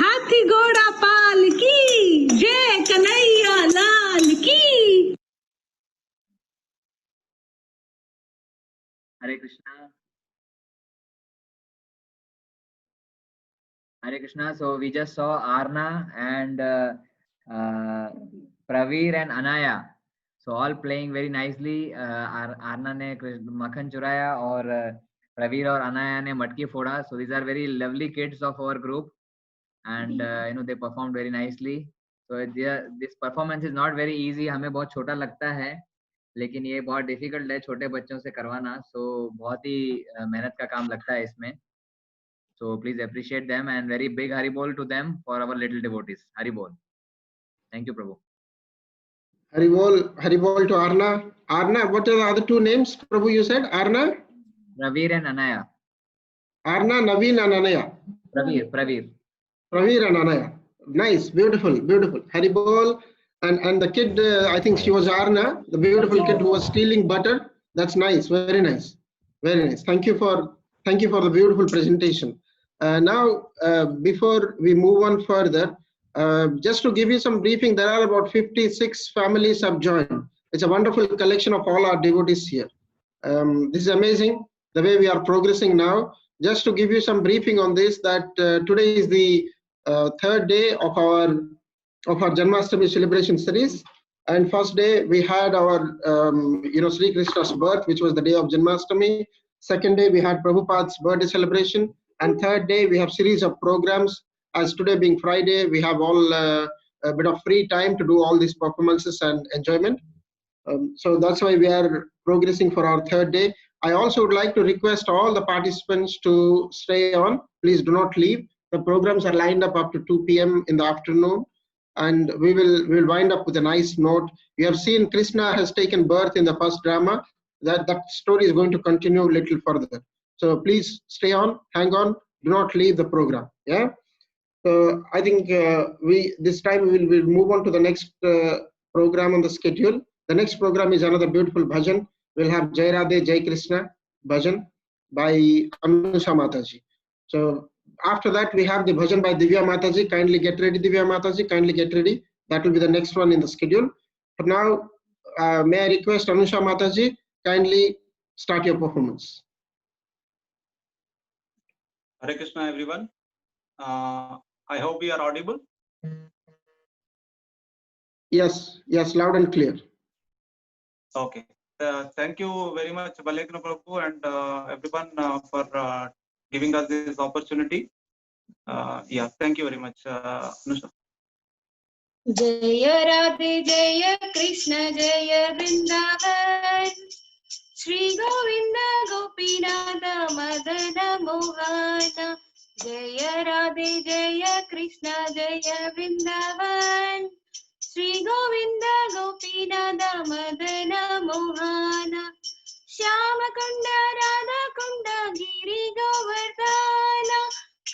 हाथी घोड़ा पाल की जय, कन्हैया लाल की. Hare Krishna. Hare Krishna. So we just saw Arna and Praveer and Anaya. So all playing very nicely. Arna ने मक्खन चुराया और Praveer और Anaya ने मटकी फोड़ा. So these are very lovely kids of our group, and they performed very nicely. So this performance is not very easy. हमें बहुत छोटा लगता है, लेकिन ये बहुत डिफिकल्ट है छोटे बच्चों से करवाना. So बहुत ही मेहनत का काम लगता है इसमें. So please appreciate them, and very big Hari Bol to them for our little devotees. Hari Bol. Thank you, Prabhu. Hari Bol to Arna. Arna, what are the other two names, Prabhu, you said? Arna? Praveer and Anaya. Arna, Naveen and Anaya. Praveer. Praveer and Anaya. Nice, beautiful, beautiful. Hari Bol. And the kid, I think she was Arna, the beautiful kid who was stealing butter. That's nice, very nice, very nice. Thank you for the beautiful presentation. Now, before we move on further, just to give you some briefing, there are about 56 families have joined. It's a wonderful collection of all our devotees here. This is amazing, the way we are progressing now. Just to give you some briefing on this, that today is the third day of our Janmashtami celebration series, and first day we had our Sri Krishna's birth, which was the day of Janmashtami. Second day, we had Prabhupada's birthday celebration. And third day, we have series of programs. As today being Friday, we have all a bit of free time to do all these performances and enjoyment. So that's why we are progressing for our third day. I also would like to request all the participants to stay on. Please do not leave. The programs are lined up to 2 p.m. in the afternoon, and we will wind up with a nice note. You have seen Krishna has taken birth in the first drama. That story is going to continue a little further. So please stay on, hang on, do not leave the program. Yeah. So I think this time we will move on to the next program on the schedule. The next program is another beautiful bhajan. We'll have Jai Radhe Jai Krishna bhajan by Anusha Mataji. So after that, we have the bhajan by Divya Mataji. Kindly get ready, Divya Mataji. Kindly get ready. That will be the next one in the schedule. For now, may I request Anusha Mataji, kindly start your performance. Hare Krishna, everyone. I hope we are audible. Yes, loud and clear. Okay. Thank you very much, Balekna Prabhu, and everyone for giving us this opportunity. Yeah, thank you very much, Anusha. Jaya Radhe Jaya Krishna Jaya Vrindavan Shri Govinda Gopinatha Madana Mohana Jaya Radhe Jaya Krishna Jaya Vrindavan Shri Govinda Gopinatha Madana Mohana Shyama Kunda Radha Kunda Giri Govardhana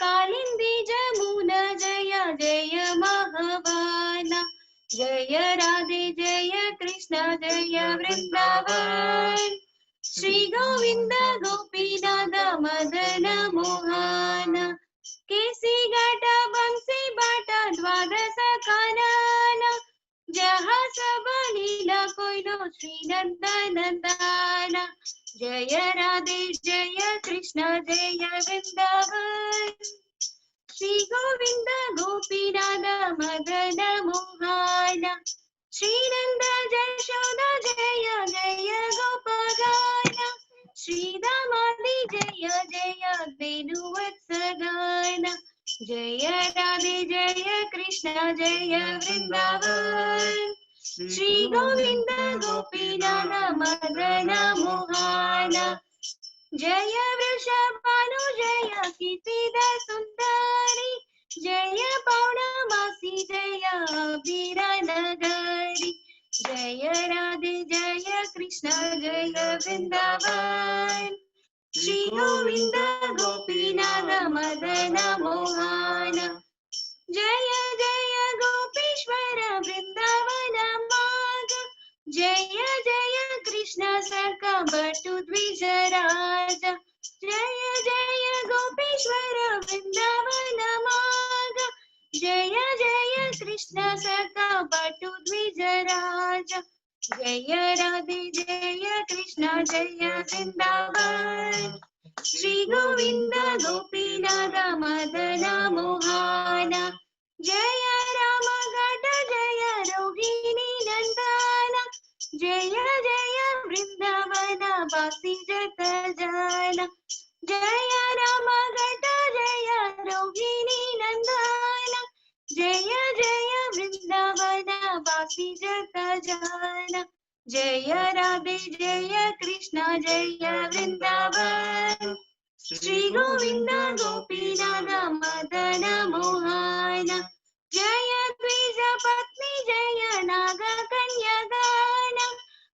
Kalindi Jamuna Jaya Jaya Mahavana Jaya Radhe Jaya Krishna Jaya Vrindavan Shri Govinda Gopinatha Madana Mohana Kesi Gata Bansi Bata Dwadasa Kanana Jaha Sabalila Koino Shri Nandanandana Jaya Radhe Jaya Krishna Jaya Vrindavan Shri Govinda Gopinatha Madana Mohana Shri Nanda Jashoda Jaya Jaya Gopagana Shri Damadi Jaya Jaya Venuvatsadana Jaya Radhe Jaya Krishna Jaya Vrindavan Shri Govinda Gopinatha Madana Mohana Jaya Vrishabhanu Jaya Kirtida Sundari Jaya Paunamasi Jaya Viranagari Jaya Radhe Jaya Krishna Jaya Vrindavan Shri Govinda Gopinatha Madana Mohana Jaya Jaya Gopishwara Vrindavana Maga Jaya Jaya Krishna Saka Bhattu Dvijaraja Jaya Jaya Gopishwara Vrindavana Maga Jaya Jaya Krishna Saka Bhattu Dvijaraja Jaya Radhe Jaya Krishna Jaya Vrindavan Shri Govinda Gopinatha Madana Mohana Jaya Rama Gata Jaya Rohini Nandana Jaya Jaya Vrindavana Basi Jata Jana Jaya Rama Gata Jaya Rohini Nandana Jaya Jaya Vrindavana Basi Jata Jana Jaya Radhe Jaya Krishna Jaya Vrindavan Shri Govinda Gopinatha Madana Mohana Jaya Dvija Patni Jaya Naga Kanyagana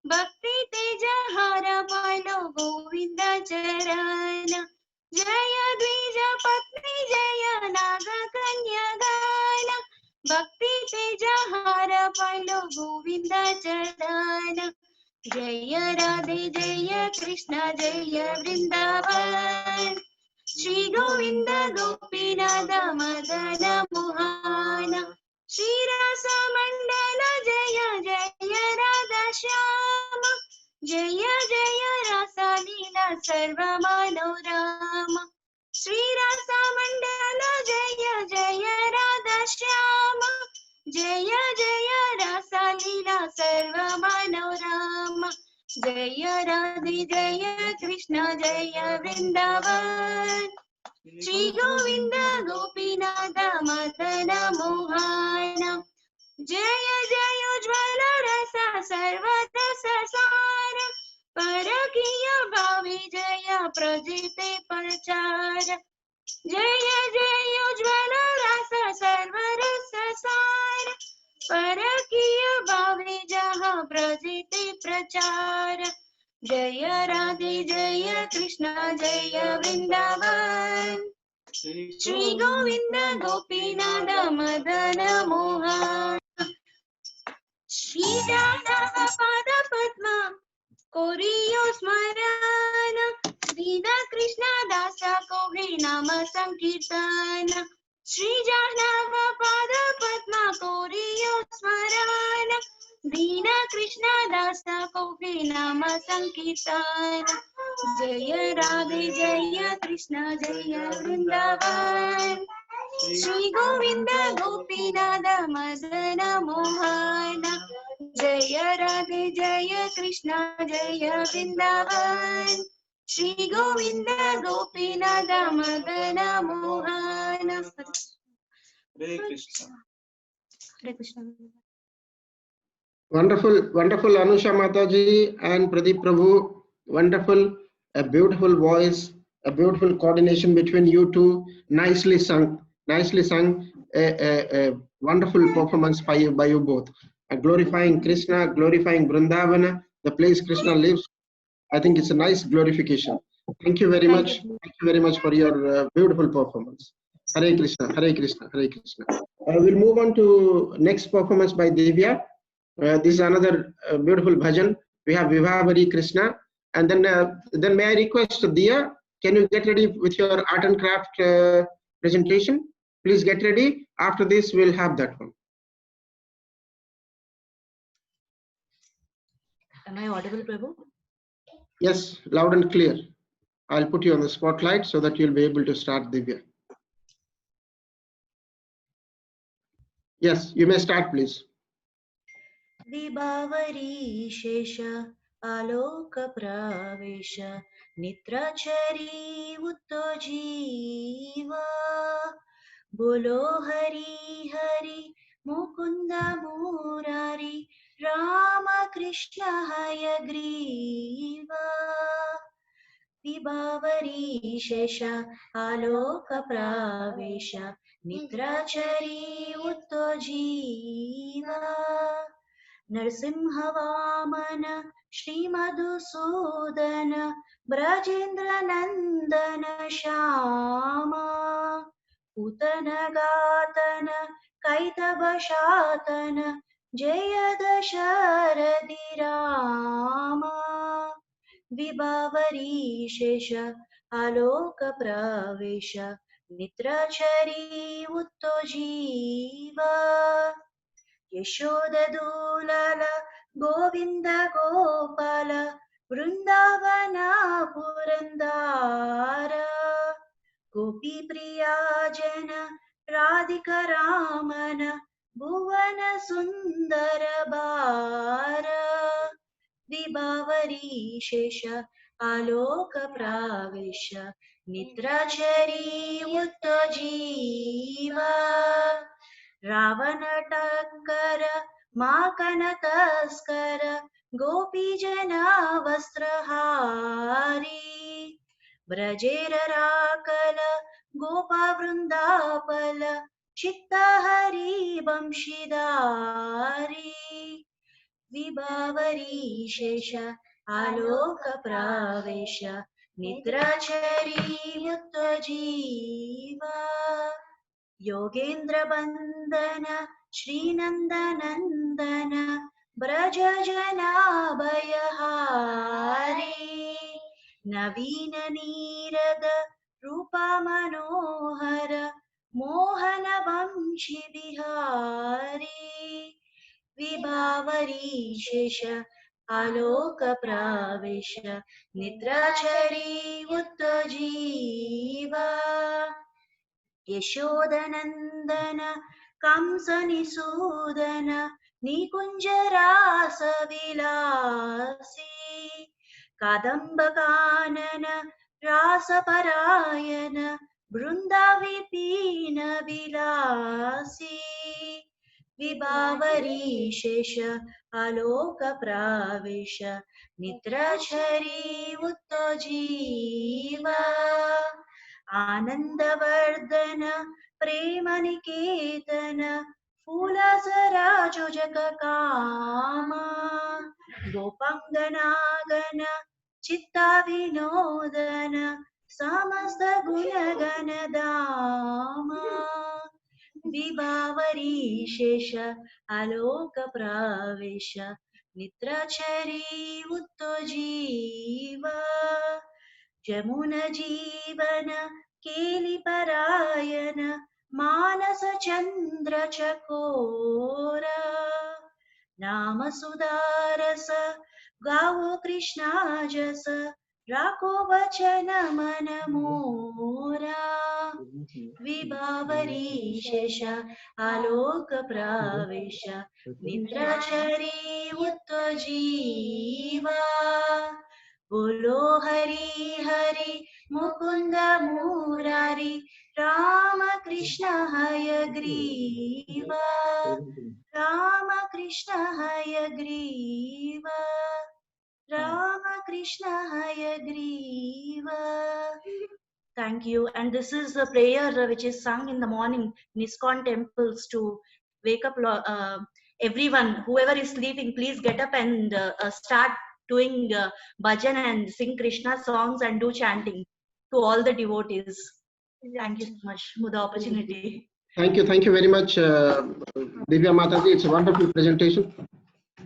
Bhakti Teja Hara Pailo Govinda Charana Jaya Dvija Patni Jaya Naga Kanyagana Bhakti Teja Hara Pailo Govinda Charana Jaya Radhe Jaya Krishna Jaya Vrindavan Shri Govinda Gopinatha Madana Mohana Shri Rasa Mandala Jaya Jaya Radha Shyama Jaya Jaya Rasa Leela Sarva Manorama Shri Rasa Mandala Jaya Jaya Radha Shyama Jaya Jaya Rasa Leela Sarva Manorama जय राधे जय कृष्ण जय वृंदावन श्री गोविंद गोपीनाथ मदन मोहन जय जय उज्ज्वल रस सर्वरस सार परकीय भावी जय प्रजिते प्रचार जय जय उज्ज्वल रस सर्वरस सार परकीय भावी जहाँ प्रजिते प्रचार जय राधे जय कृष्ण जय वृंदावन श्री गोविंद गोपीनाथ मदन मोहन श्री राधा पाद पद्म कोरियो स्मरण दीन कृष्ण दास को भी नाम संकीर्तन श्री जाह्नव पाद पद्म कोरियो स्मरण दीन कृष्ण दास को भी नाम संकीर्तन जय राधे जय कृष्ण जय वृंदावन श्री गोविंद गोपीनाथ मदन मोहन जय राधे जय कृष्ण जय Vrindavan Shri Govind Gopinath Madan Mohan Hare Krishna. Hare Krishna Wonderful, wonderful Anusha Mataji and Pradeep Prabhu. Wonderful, a beautiful voice, a beautiful coordination between you two. Nicely sung, nicely sung. A wonderful performance by you both. Glorifying Krishna, glorifying Vrindavana, the place Krishna lives. I think it's a nice glorification. Thank you very much. Thank you very much for your beautiful performance. Hare Krishna, Hare Krishna, Hare Krishna. We'll move on to next performance by Divya. This is another beautiful bhajan. We have Vivavari Krishna, and then may I request Diya, can you get ready with your art and craft presentation? Please get ready. After this, we'll have that one. Am I audible, Prabhu? Yes, loud and clear. I'll put you on the spotlight so that you'll be able to start, Divya. Yes, you may start, please. विभावरी शेष आलोक प्रवेश निद्राचरी उत्तजीवा बोलो हरि हरि मुकुंद मुरारी राम कृष्ण हयग्रीवा विभावरी शेष आलोक प्रवेश निद्राचरी उत्तजीवा नरसिंह वामन श्री मधुसूदन ब्रजेंद्र नंदन श्यामा पूतन गातन कैतव शातन जय दशरथि रामा विभावरी शेष आलोक प्रवेश निद्राचरी उत्तजीवा यशोदूलाल गोविंद गोपाल वृंदावन पुरंदार गोपी प्रिया जन राधिका रामन भुवन सुंदर बार विभावरी शेष आलोक प्रवेश निद्राचरी उत्तजीवा रावण टक्कर माकन तस्कर गोपी जना वस्त्रहारी ब्रजेर राकल गोपा वृंदापल चित्त हरि वंशीधारी विभावरी शेष आलोक प्रवेश निद्राचरी उत्तजीवा योगेंद्र बंदन श्रीनंदनंदन ब्रज जनाभयहारी नवीन नीरद रूपा मनोहर मोहन वंशी बिहारी विभावरी शेष आलोक प्रवेश निद्राचरी उत्तजीवा यशोदनंदन कंसनिसूदन निकुञ्जरास विलासी कादम्बकानन रासपरायण वृन्दाविपीन विलासी विभावरी शेष आलोक प्रावेश निद्राचरी उत्तजीव आनन्दवर्धन प्रेम निकेतन फूलसराजुजक कामा गोपाङ्गनागन चित्ता विनोदन समस्त गुणगण दामा विभावरी शेष आलोक प्रावेश निद्राचरी उत्तजीव जमुन जीवन केली परायण मानस चंद्र चकोर नाम सुदारस गावो कृष्णा जस राखो वचन मन मोरा विभावरी शेष आलोक प्रावेश निद्राचरी उत्तजीवा बोलो Hari Hari Mukund Murari Ram Krishna Hayagriva Ram Krishna Hayagriva Ram Krishna Hayagriva. Thank you. And this is the prayer which is sung in the morning in ISKCON temples to wake up everyone. Whoever is sleeping, please get up and start doing bhajan and sing Krishna songs and do chanting to all the devotees. Thank you so much for the opportunity. Thank you very much, Divya Mataji. It's a wonderful presentation.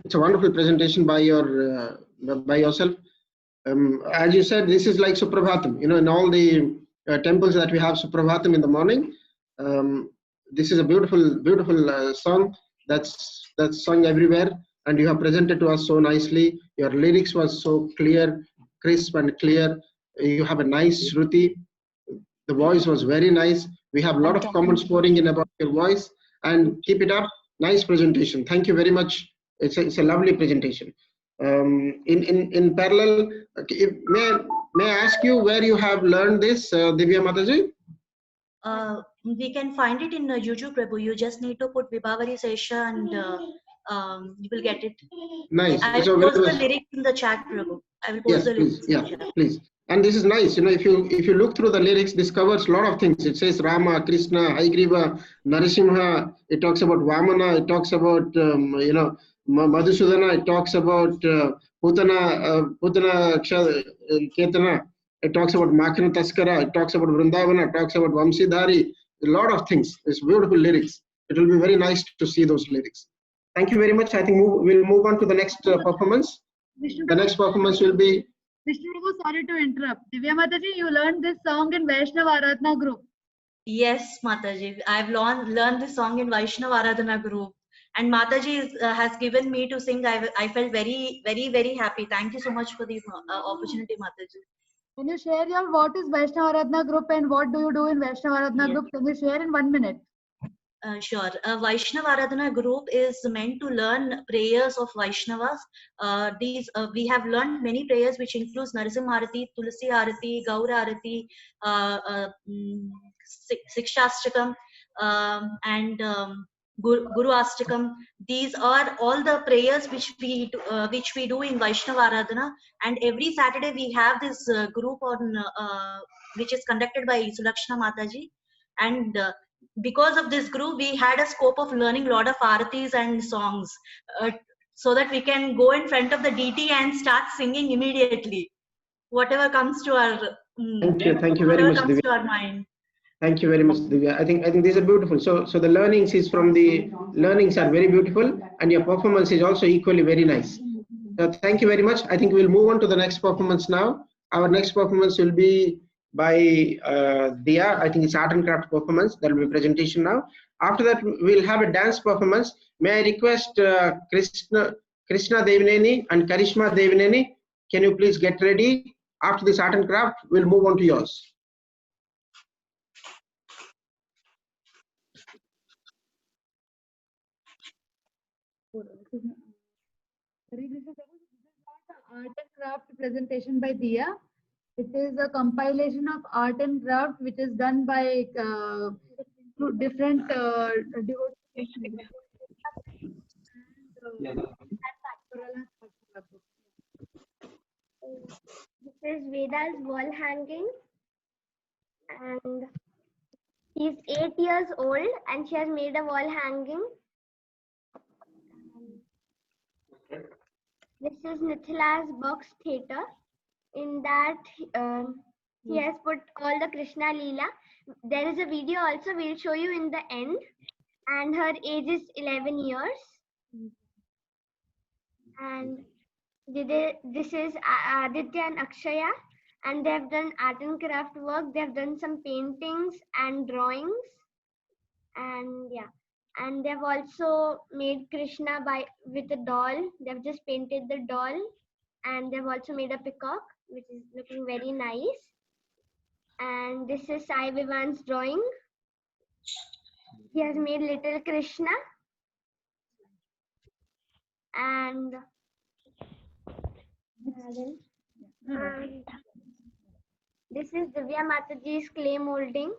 It's a wonderful presentation by yourself. As you said, this is like Suprabhatam. You know, in all the temples that we have Suprabhatam in the morning, this is a beautiful song that's sung everywhere, and you have presented to us so nicely. Your lyrics was so clear, crisp and clear. You have a nice shruti. The voice was very nice. We have a lot of comments pouring in about your voice, and keep it up. Nice presentation. Thank you very much. It's a lovely presentation. In parallel, may I ask you where you have learned this, Divya Mataji? We can find it in YouTube, Prabhu. You just need to put Vibhavari Sesha and you will get it. Nice. I will post the lyrics in the chat, Prabhu. I will post the lyrics in the chat. Please. And this is nice. You know, if you look through the lyrics, this covers a lot of things. It says Rama, Krishna, Haigriva, Narasimha. It talks about Vamana. It talks about Madhusudana. It talks about Putana Ketana. It talks about Makana Taskara. It talks about Vrindavana. It talks about Vamsidhari. A lot of things. It's beautiful lyrics. It will be very nice to see those lyrics. Thank you very much. I think we'll move on to the next performance. The next performance will be. Vishnu Prabhu, sorry to interrupt. Divya Mataji, you learned this song in Vaishnava Aradhana group. Yes, Mataji. I've learned this song in Vaishnava Aradhana group. And Mataji has given me to sing. I felt very, very, very happy. Thank you so much for the opportunity, Mataji. Can you share what is Vaishnava Aradhana group and what do you do in Vaishnava Aradhana group? Can you share in 1 minute? Sure. Vaishnava Aradhana group is meant to learn prayers of Vaishnavas. We have learned many prayers which includes Narasimha Arati, Tulsi Arati, Gaura Arati, Sikshastakam, and Guru Astakam. These are all the prayers which we do in Vaishnava Aradhana. And every Saturday we have this group on which is conducted by Sulakshana Mataji. And because of this group, we had a scope of learning a lot of aratis and songs, so that we can go in front of the deity and start singing immediately. Whatever comes to our Thank you very much, Divya. To our mind. Thank you very much, Divya. I think these are beautiful. So the learnings are very beautiful, and your performance is also equally very nice. So thank you very much. I think we'll move on to the next performance now. Our next performance will be by Dia. I think it's art and craft performance. There will be presentation now. After that, we'll have a dance performance. May I request Krishna Devineni and Karishma Devineni, can you please get ready? After this art and craft, we'll move on to yours. Krishna. Hare Krishna Prabhu, this is not an art and craft presentation by Diya. It is a compilation of art and craft which is done by different devotees. This is Veda's wall hanging, and she's 8 years old and she has made a wall hanging. This is Mithila's box theatre. In that, he has put all the Krishna Leela. There is a video also we'll show you in the end. And her age is 11 years. And this is Aditya and Akshaya. And they have done art and craft work. They have done some paintings and drawings. And yeah. And they've also made Krishna with a doll. They've just painted the doll. And they've also made a peacock, which is looking very nice. And this is Sai Vivan's drawing. He has made little Krishna. And this is Divya Mataji's clay molding.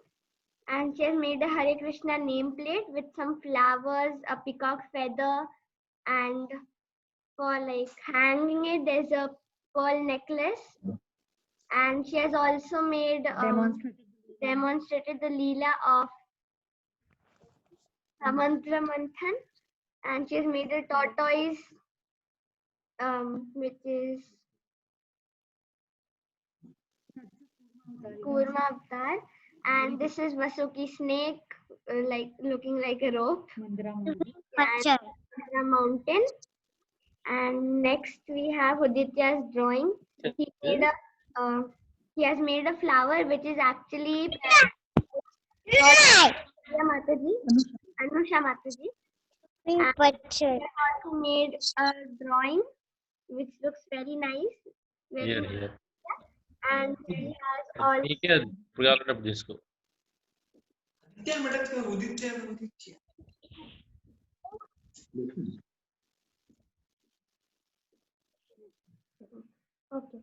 And she has made a Hare Krishna nameplate with some flowers, a peacock feather, and for like hanging it, there's a pearl necklace. And she has also made demonstrated the Leela of Samantra Manthan. And she has made a tortoise, which is Kurma Avatar. And this is Vasuki snake, like looking like a rope. Mandra mountain. And next we have Uditya's drawing. He has made a flower which is actually Anusha Mataji. And he has also made a drawing which looks very nice. Very And he has also okay.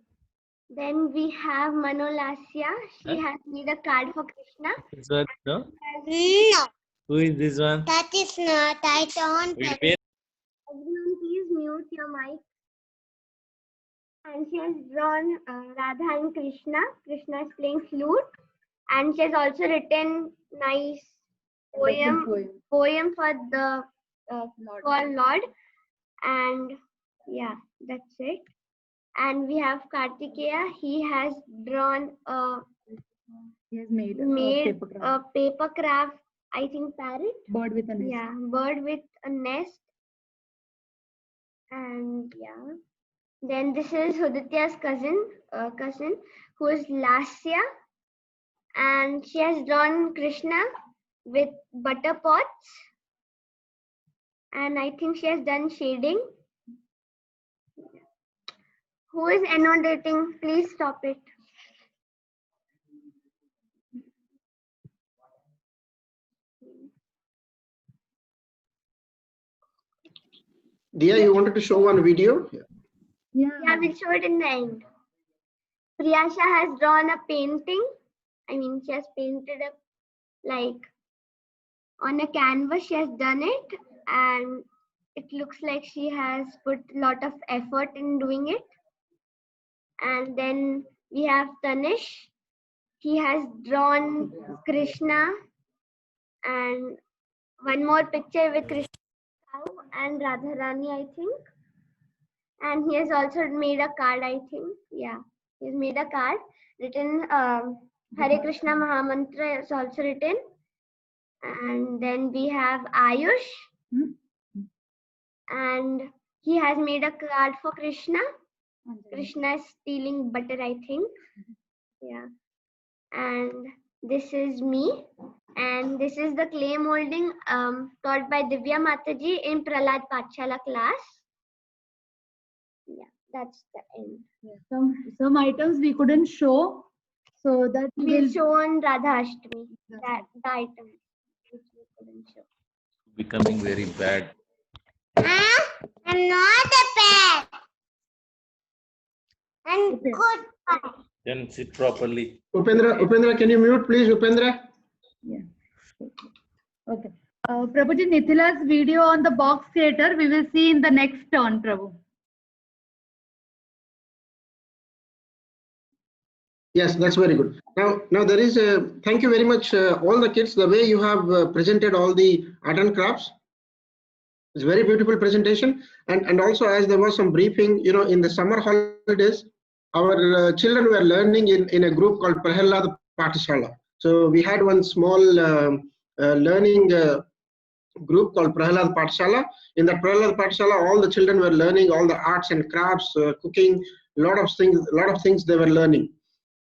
Then we have Manolasya. She has made a card for Krishna. This one, no? No. Who is this one? That is not. I don't. Will you Everyone, please mute your mic. And she has drawn Radha and Krishna. Krishna is playing flute. And she has also written nice poem for the for Lord. And yeah, that's it. And we have Kartikeya. He has drawn He has made a paper craft, I think parrot. Bird with a nest. Yeah, bird with a nest. And yeah. Then this is Uditya's cousin who is Lasya. And she has drawn Krishna with butter pots. And I think she has done shading. Who is annotating? Please stop it. Diya, you wanted to show one video? Yeah, we'll show it in the end. Priyasha has drawn a painting. I mean, she has painted like on a canvas. She has done it, and it looks like she has put a lot of effort in doing it. And then we have Tanish. He has drawn Krishna and one more picture with Krishna and Radharani, I think. And he has also made a card, I think. Yeah, he's made a card written. Hare Krishna Mahamantra is also written. And then we have Ayush. And he has made a card for Krishna. Krishna is stealing butter, I think. Yeah. And this is me. And this is the clay molding taught by Divya Mataji in Prahlad Pathshala class. Yeah, that's the end. Yeah, some items we couldn't show, so that we'll show on Radha Ashtami. The item which we couldn't show. Becoming very bad. I'm not a pet. I'm good. Then sit properly. Upendra, can you mute, please, Upendra? Yeah. Okay. Prabhuji, Nithila's video on the box theater, we will see in the next turn, Prabhu. Yes, that's very good. Now there is a, thank you very much, all the kids, the way you have presented all the art and crafts. It's very beautiful presentation. And also, as there was some briefing, you know, in the summer holidays, our children were learning in a group called Prahalad Pathshala. So we had one small learning group called Prahalad Pathshala. In that Prahalad Pathshala, all the children were learning all the arts and crafts, cooking, a lot of things they were learning.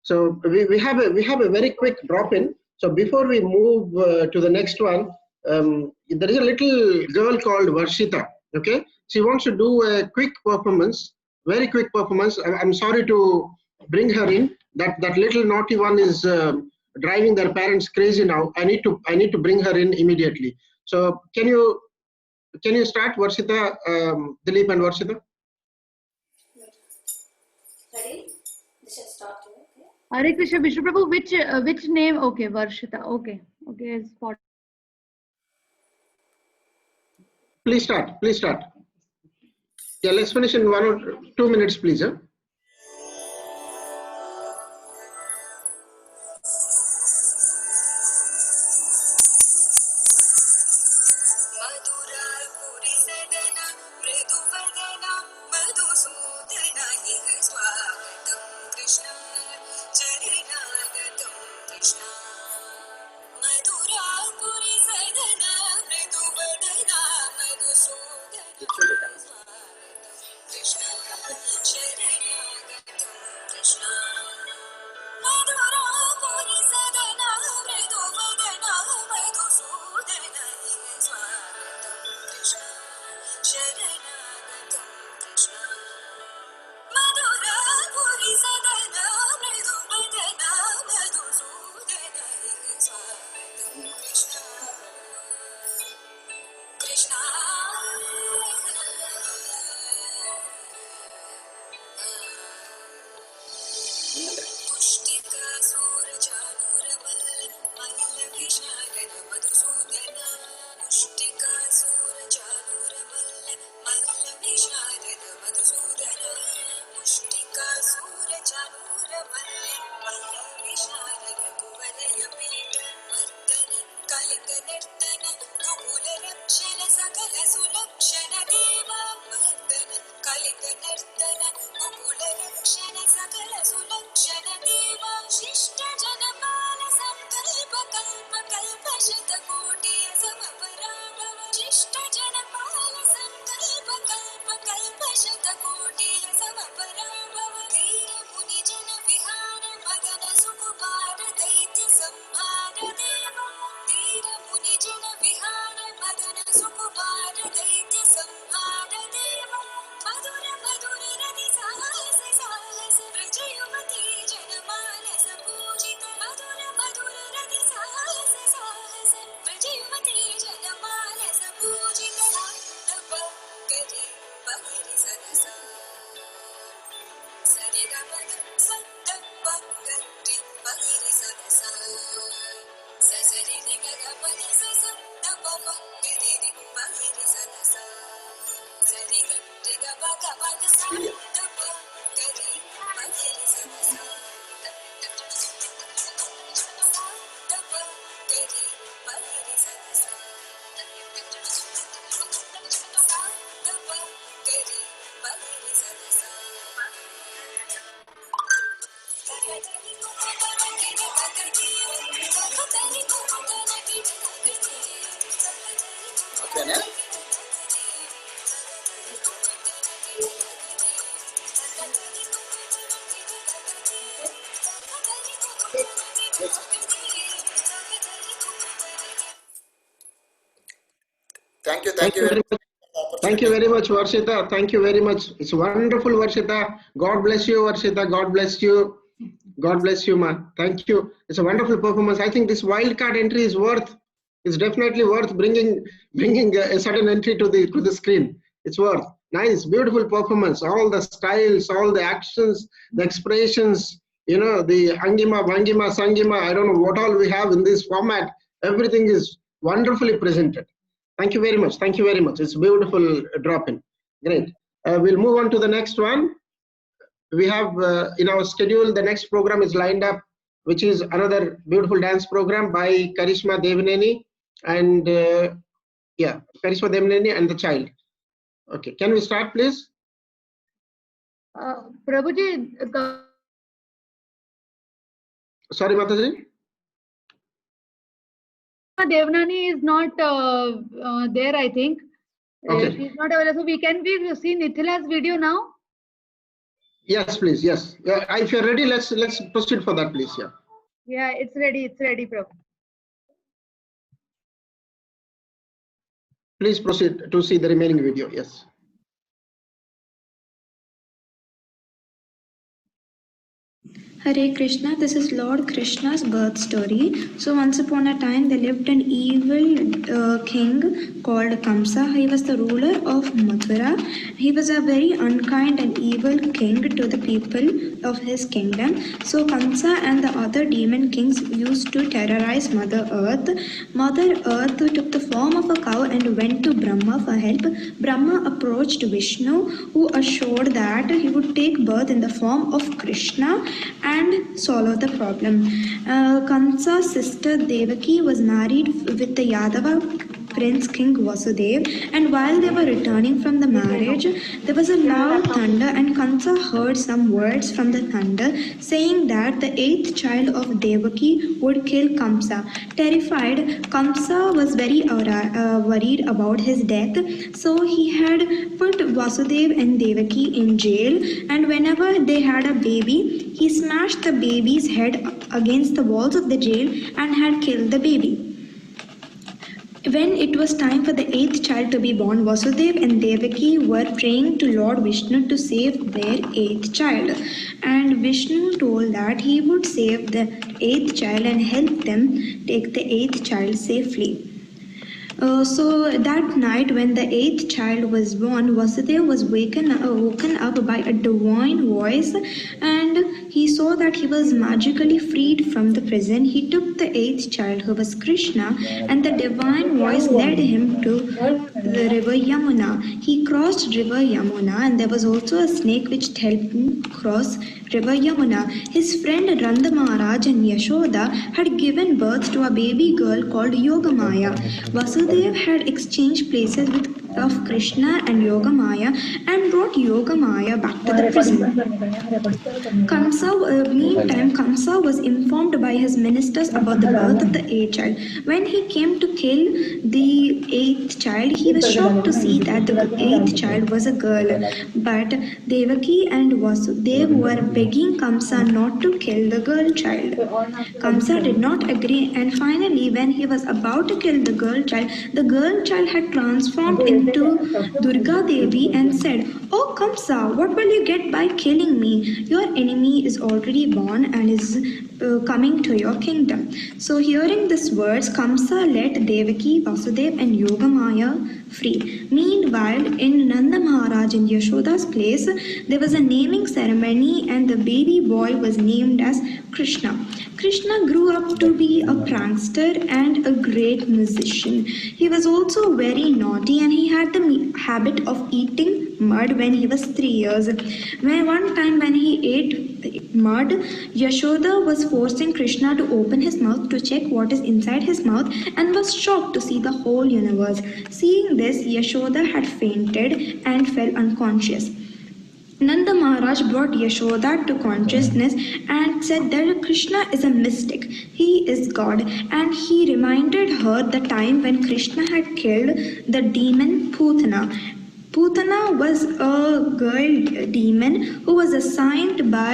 So we have a very quick drop-in. So before we move to the next one, there is a little girl called Varshita. Okay, she wants to do a quick performance, very quick performance. I'm sorry to bring her in. That little naughty one is driving their parents crazy now. I need to bring her in immediately. So can you start, Varshita, Dilip and Varshita? Ready? This is start. Hare Krishna, Vishnu Prabhu, which name? Okay, Varshita. Okay, spot. Please start. Yeah, let's finish in 1 or 2 minutes, please. Huh? Thank you very much, Varshita. Thank you very much. It's wonderful, Varshita. God bless you, Varshita. God bless you. God bless you, ma. Thank you. It's a wonderful performance. I think this wildcard entry is definitely worth bringing a sudden entry to the screen. It's worth. Nice, beautiful performance. All the styles, all the actions, the expressions, you know, the Angima, Vangima, Sangima, I don't know what all we have in this format. Everything is wonderfully presented. Thank you very much. Thank you very much. It's a beautiful drop-in. Great. We'll move on to the next one. We have in our schedule, the next program is lined up, which is another beautiful dance program by Karishma Devaneni and Karishma Devaneni and the child. Okay, can we start, please? Prabhuji, sorry, Mataji. Devanani is not there, I think. Okay. She's not available. So can we see Nithila's video now? Yes, please. Yes. Yeah, if you're ready, let's proceed for that, please. Yeah. Yeah, it's ready. It's ready, Prabhu. Please proceed to see the remaining video. Yes. Hare Krishna, this is Lord Krishna's birth story. So once upon a time there lived an evil king called Kamsa. He was the ruler of Mathura. He was a very unkind and evil king to the people of his kingdom. So Kamsa and the other demon kings used to terrorize Mother Earth. Mother Earth took the form of a cow and went to Brahma for help. Brahma approached Vishnu, who assured that he would take birth in the form of Krishna and solve the problem. Kamsa's sister Devaki was married with the Yadava Prince King Vasudev, and while they were returning from the marriage, there was a loud thunder, and Kamsa heard some words from the thunder saying that the 8th child of Devaki would kill Kamsa. Terrified, Kamsa was very worried about his death, so he had put Vasudev and Devaki in jail, and whenever they had a baby, he smashed the baby's head against the walls of the jail and had killed the baby. When it was time for the 8th child to be born, Vasudev and Devaki were praying to Lord Vishnu to save their 8th child. And Vishnu told that he would save the 8th child and help them take the 8th child safely. So that night when the 8th child was born, Vasudev was woken up by a divine voice, and he saw that he was magically freed from the prison. He took the 8th child, who was Krishna, and the divine voice led him to the river Yamuna. He crossed river Yamuna, and there was also a snake which helped him cross river Yamuna. His friend Nanda Maharaj and Yashoda had given birth to a baby girl called Yogamaya. Vasudev had exchanged places of Krishna and Yogamaya and brought Yogamaya back to the prison. Meantime, Kamsa was informed by his ministers about the birth of the 8th child. When he came to kill the 8th child, he was shocked to see that the 8th child was a girl. But Devaki and Vasudev were begging Kamsa not to kill the girl child. Kamsa did not agree, and finally, when he was about to kill the girl child had transformed into Durga Devi and said, "Oh Kamsa, what will you get by killing me? Your enemy is already born and is coming to your kingdom." So hearing these words, Kamsa let Devaki, Vasudev and Yogamaya free. Meanwhile, in Nanda Maharaj and Yashoda's place, there was a naming ceremony, and the baby boy was named as Krishna. Krishna grew up to be a prankster and a great musician. He was also very naughty, and he had the habit of eating mud when he was 3 years. One time when he ate mud, Yashoda was forcing Krishna to open his mouth to check what is inside his mouth, and was shocked to see the whole universe. Seeing this, Yashoda had fainted and fell unconscious. Nanda Maharaj brought Yashoda to consciousness and said that Krishna is a mystic. He is God, and he reminded her the time when Krishna had killed the demon Putana. Putana was a girl demon who was assigned by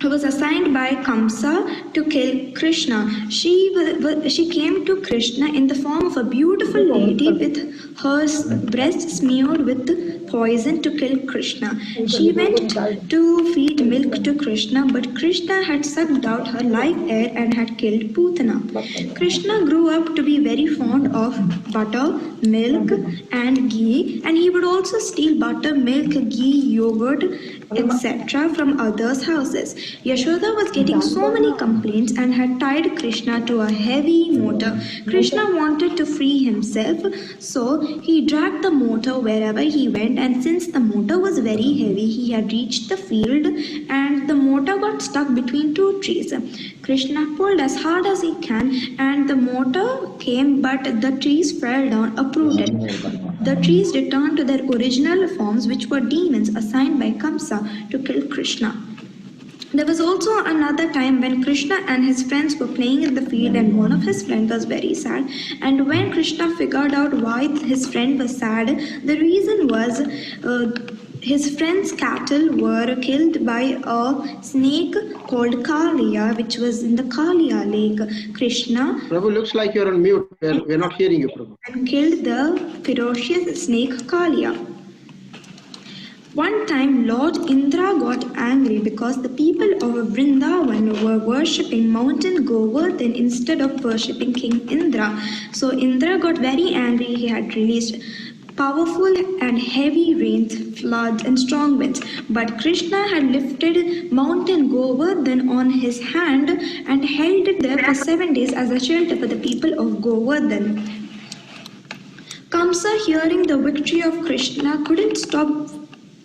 was assigned by Kamsa to kill Krishna. She came to Krishna in the form of a beautiful lady with her breast smeared with poison to kill Krishna. She went to feed milk to Krishna, but Krishna had sucked out her live air and had killed Putana. Krishna grew up to be very fond of butter, milk, and ghee, and he would also steal butter, milk, ghee, yogurt, etc. from others' houses. Yashoda was getting so many complaints and had tied Krishna to a heavy motor. Krishna wanted to free himself, so he dragged the motor wherever he went, and since the motor was very heavy, he had reached the field and the motor got stuck between two trees. Krishna pulled as hard as he can and the motor came, but the trees fell down uprooted. The trees returned to their original forms, which were demons assigned by Kamsa to kill Krishna. There was also another time when Krishna and his friends were playing in the field and one of his friends was very sad. And when Krishna figured out why his friend was sad, the reason was his friend's cattle were killed by a snake called Kaliya, which was in the Kaliya lake. Krishna Prabhu, looks like you're on mute. We're not hearing you, Prabhu. and killed the ferocious snake Kaliya. One time, Lord Indra got angry because the people of Vrindavan were worshipping mountain Govardhan instead of worshipping King Indra. So Indra got very angry. He had released powerful and heavy rains, floods, and strong winds. But Krishna had lifted mountain Govardhan on his hand and held it there for 7 days as a shelter for the people of Govardhan. Kamsa, hearing the victory of Krishna, couldn't stop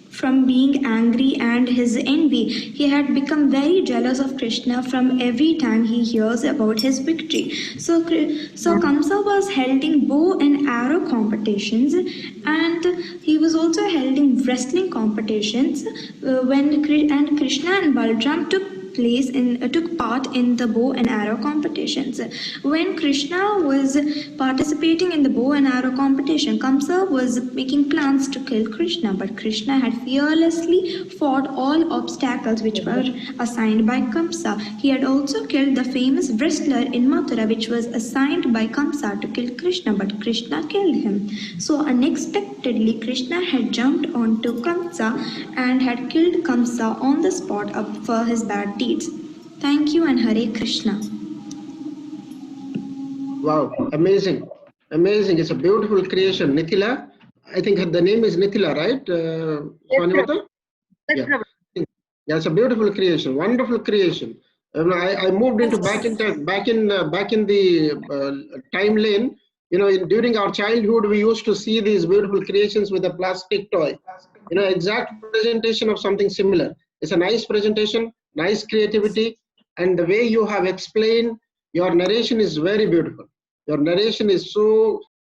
from being angry and his envy. He had become very jealous of Krishna from every time he hears about his victory. So Kamsa was holding bow and arrow competitions, and he was also holding wrestling competitions and Krishna and Balram took part in the bow and arrow competitions. When Krishna was participating in the bow and arrow competition, Kamsa was making plans to kill Krishna, but Krishna had fearlessly fought all obstacles which were assigned by Kamsa. He had also killed the famous wrestler in Mathura, which was assigned by Kamsa to kill Krishna, but Krishna killed him. So unexpectedly, Krishna had jumped onto Kamsa and had killed Kamsa on the spot for his bad deeds. Thank you and Hare Krishna. Wow, amazing. Amazing. It's a beautiful creation. Nithila, I think the name is Nithila, right? Swanimata? Yeah. Yeah, it's a beautiful creation, wonderful creation. I moved into back in the time lane. You know, during our childhood, we used to see these beautiful creations with a plastic toy. You know, exact presentation of something similar. It's a nice presentation, nice creativity, and the way you have explained, your narration is very beautiful. Your narration is so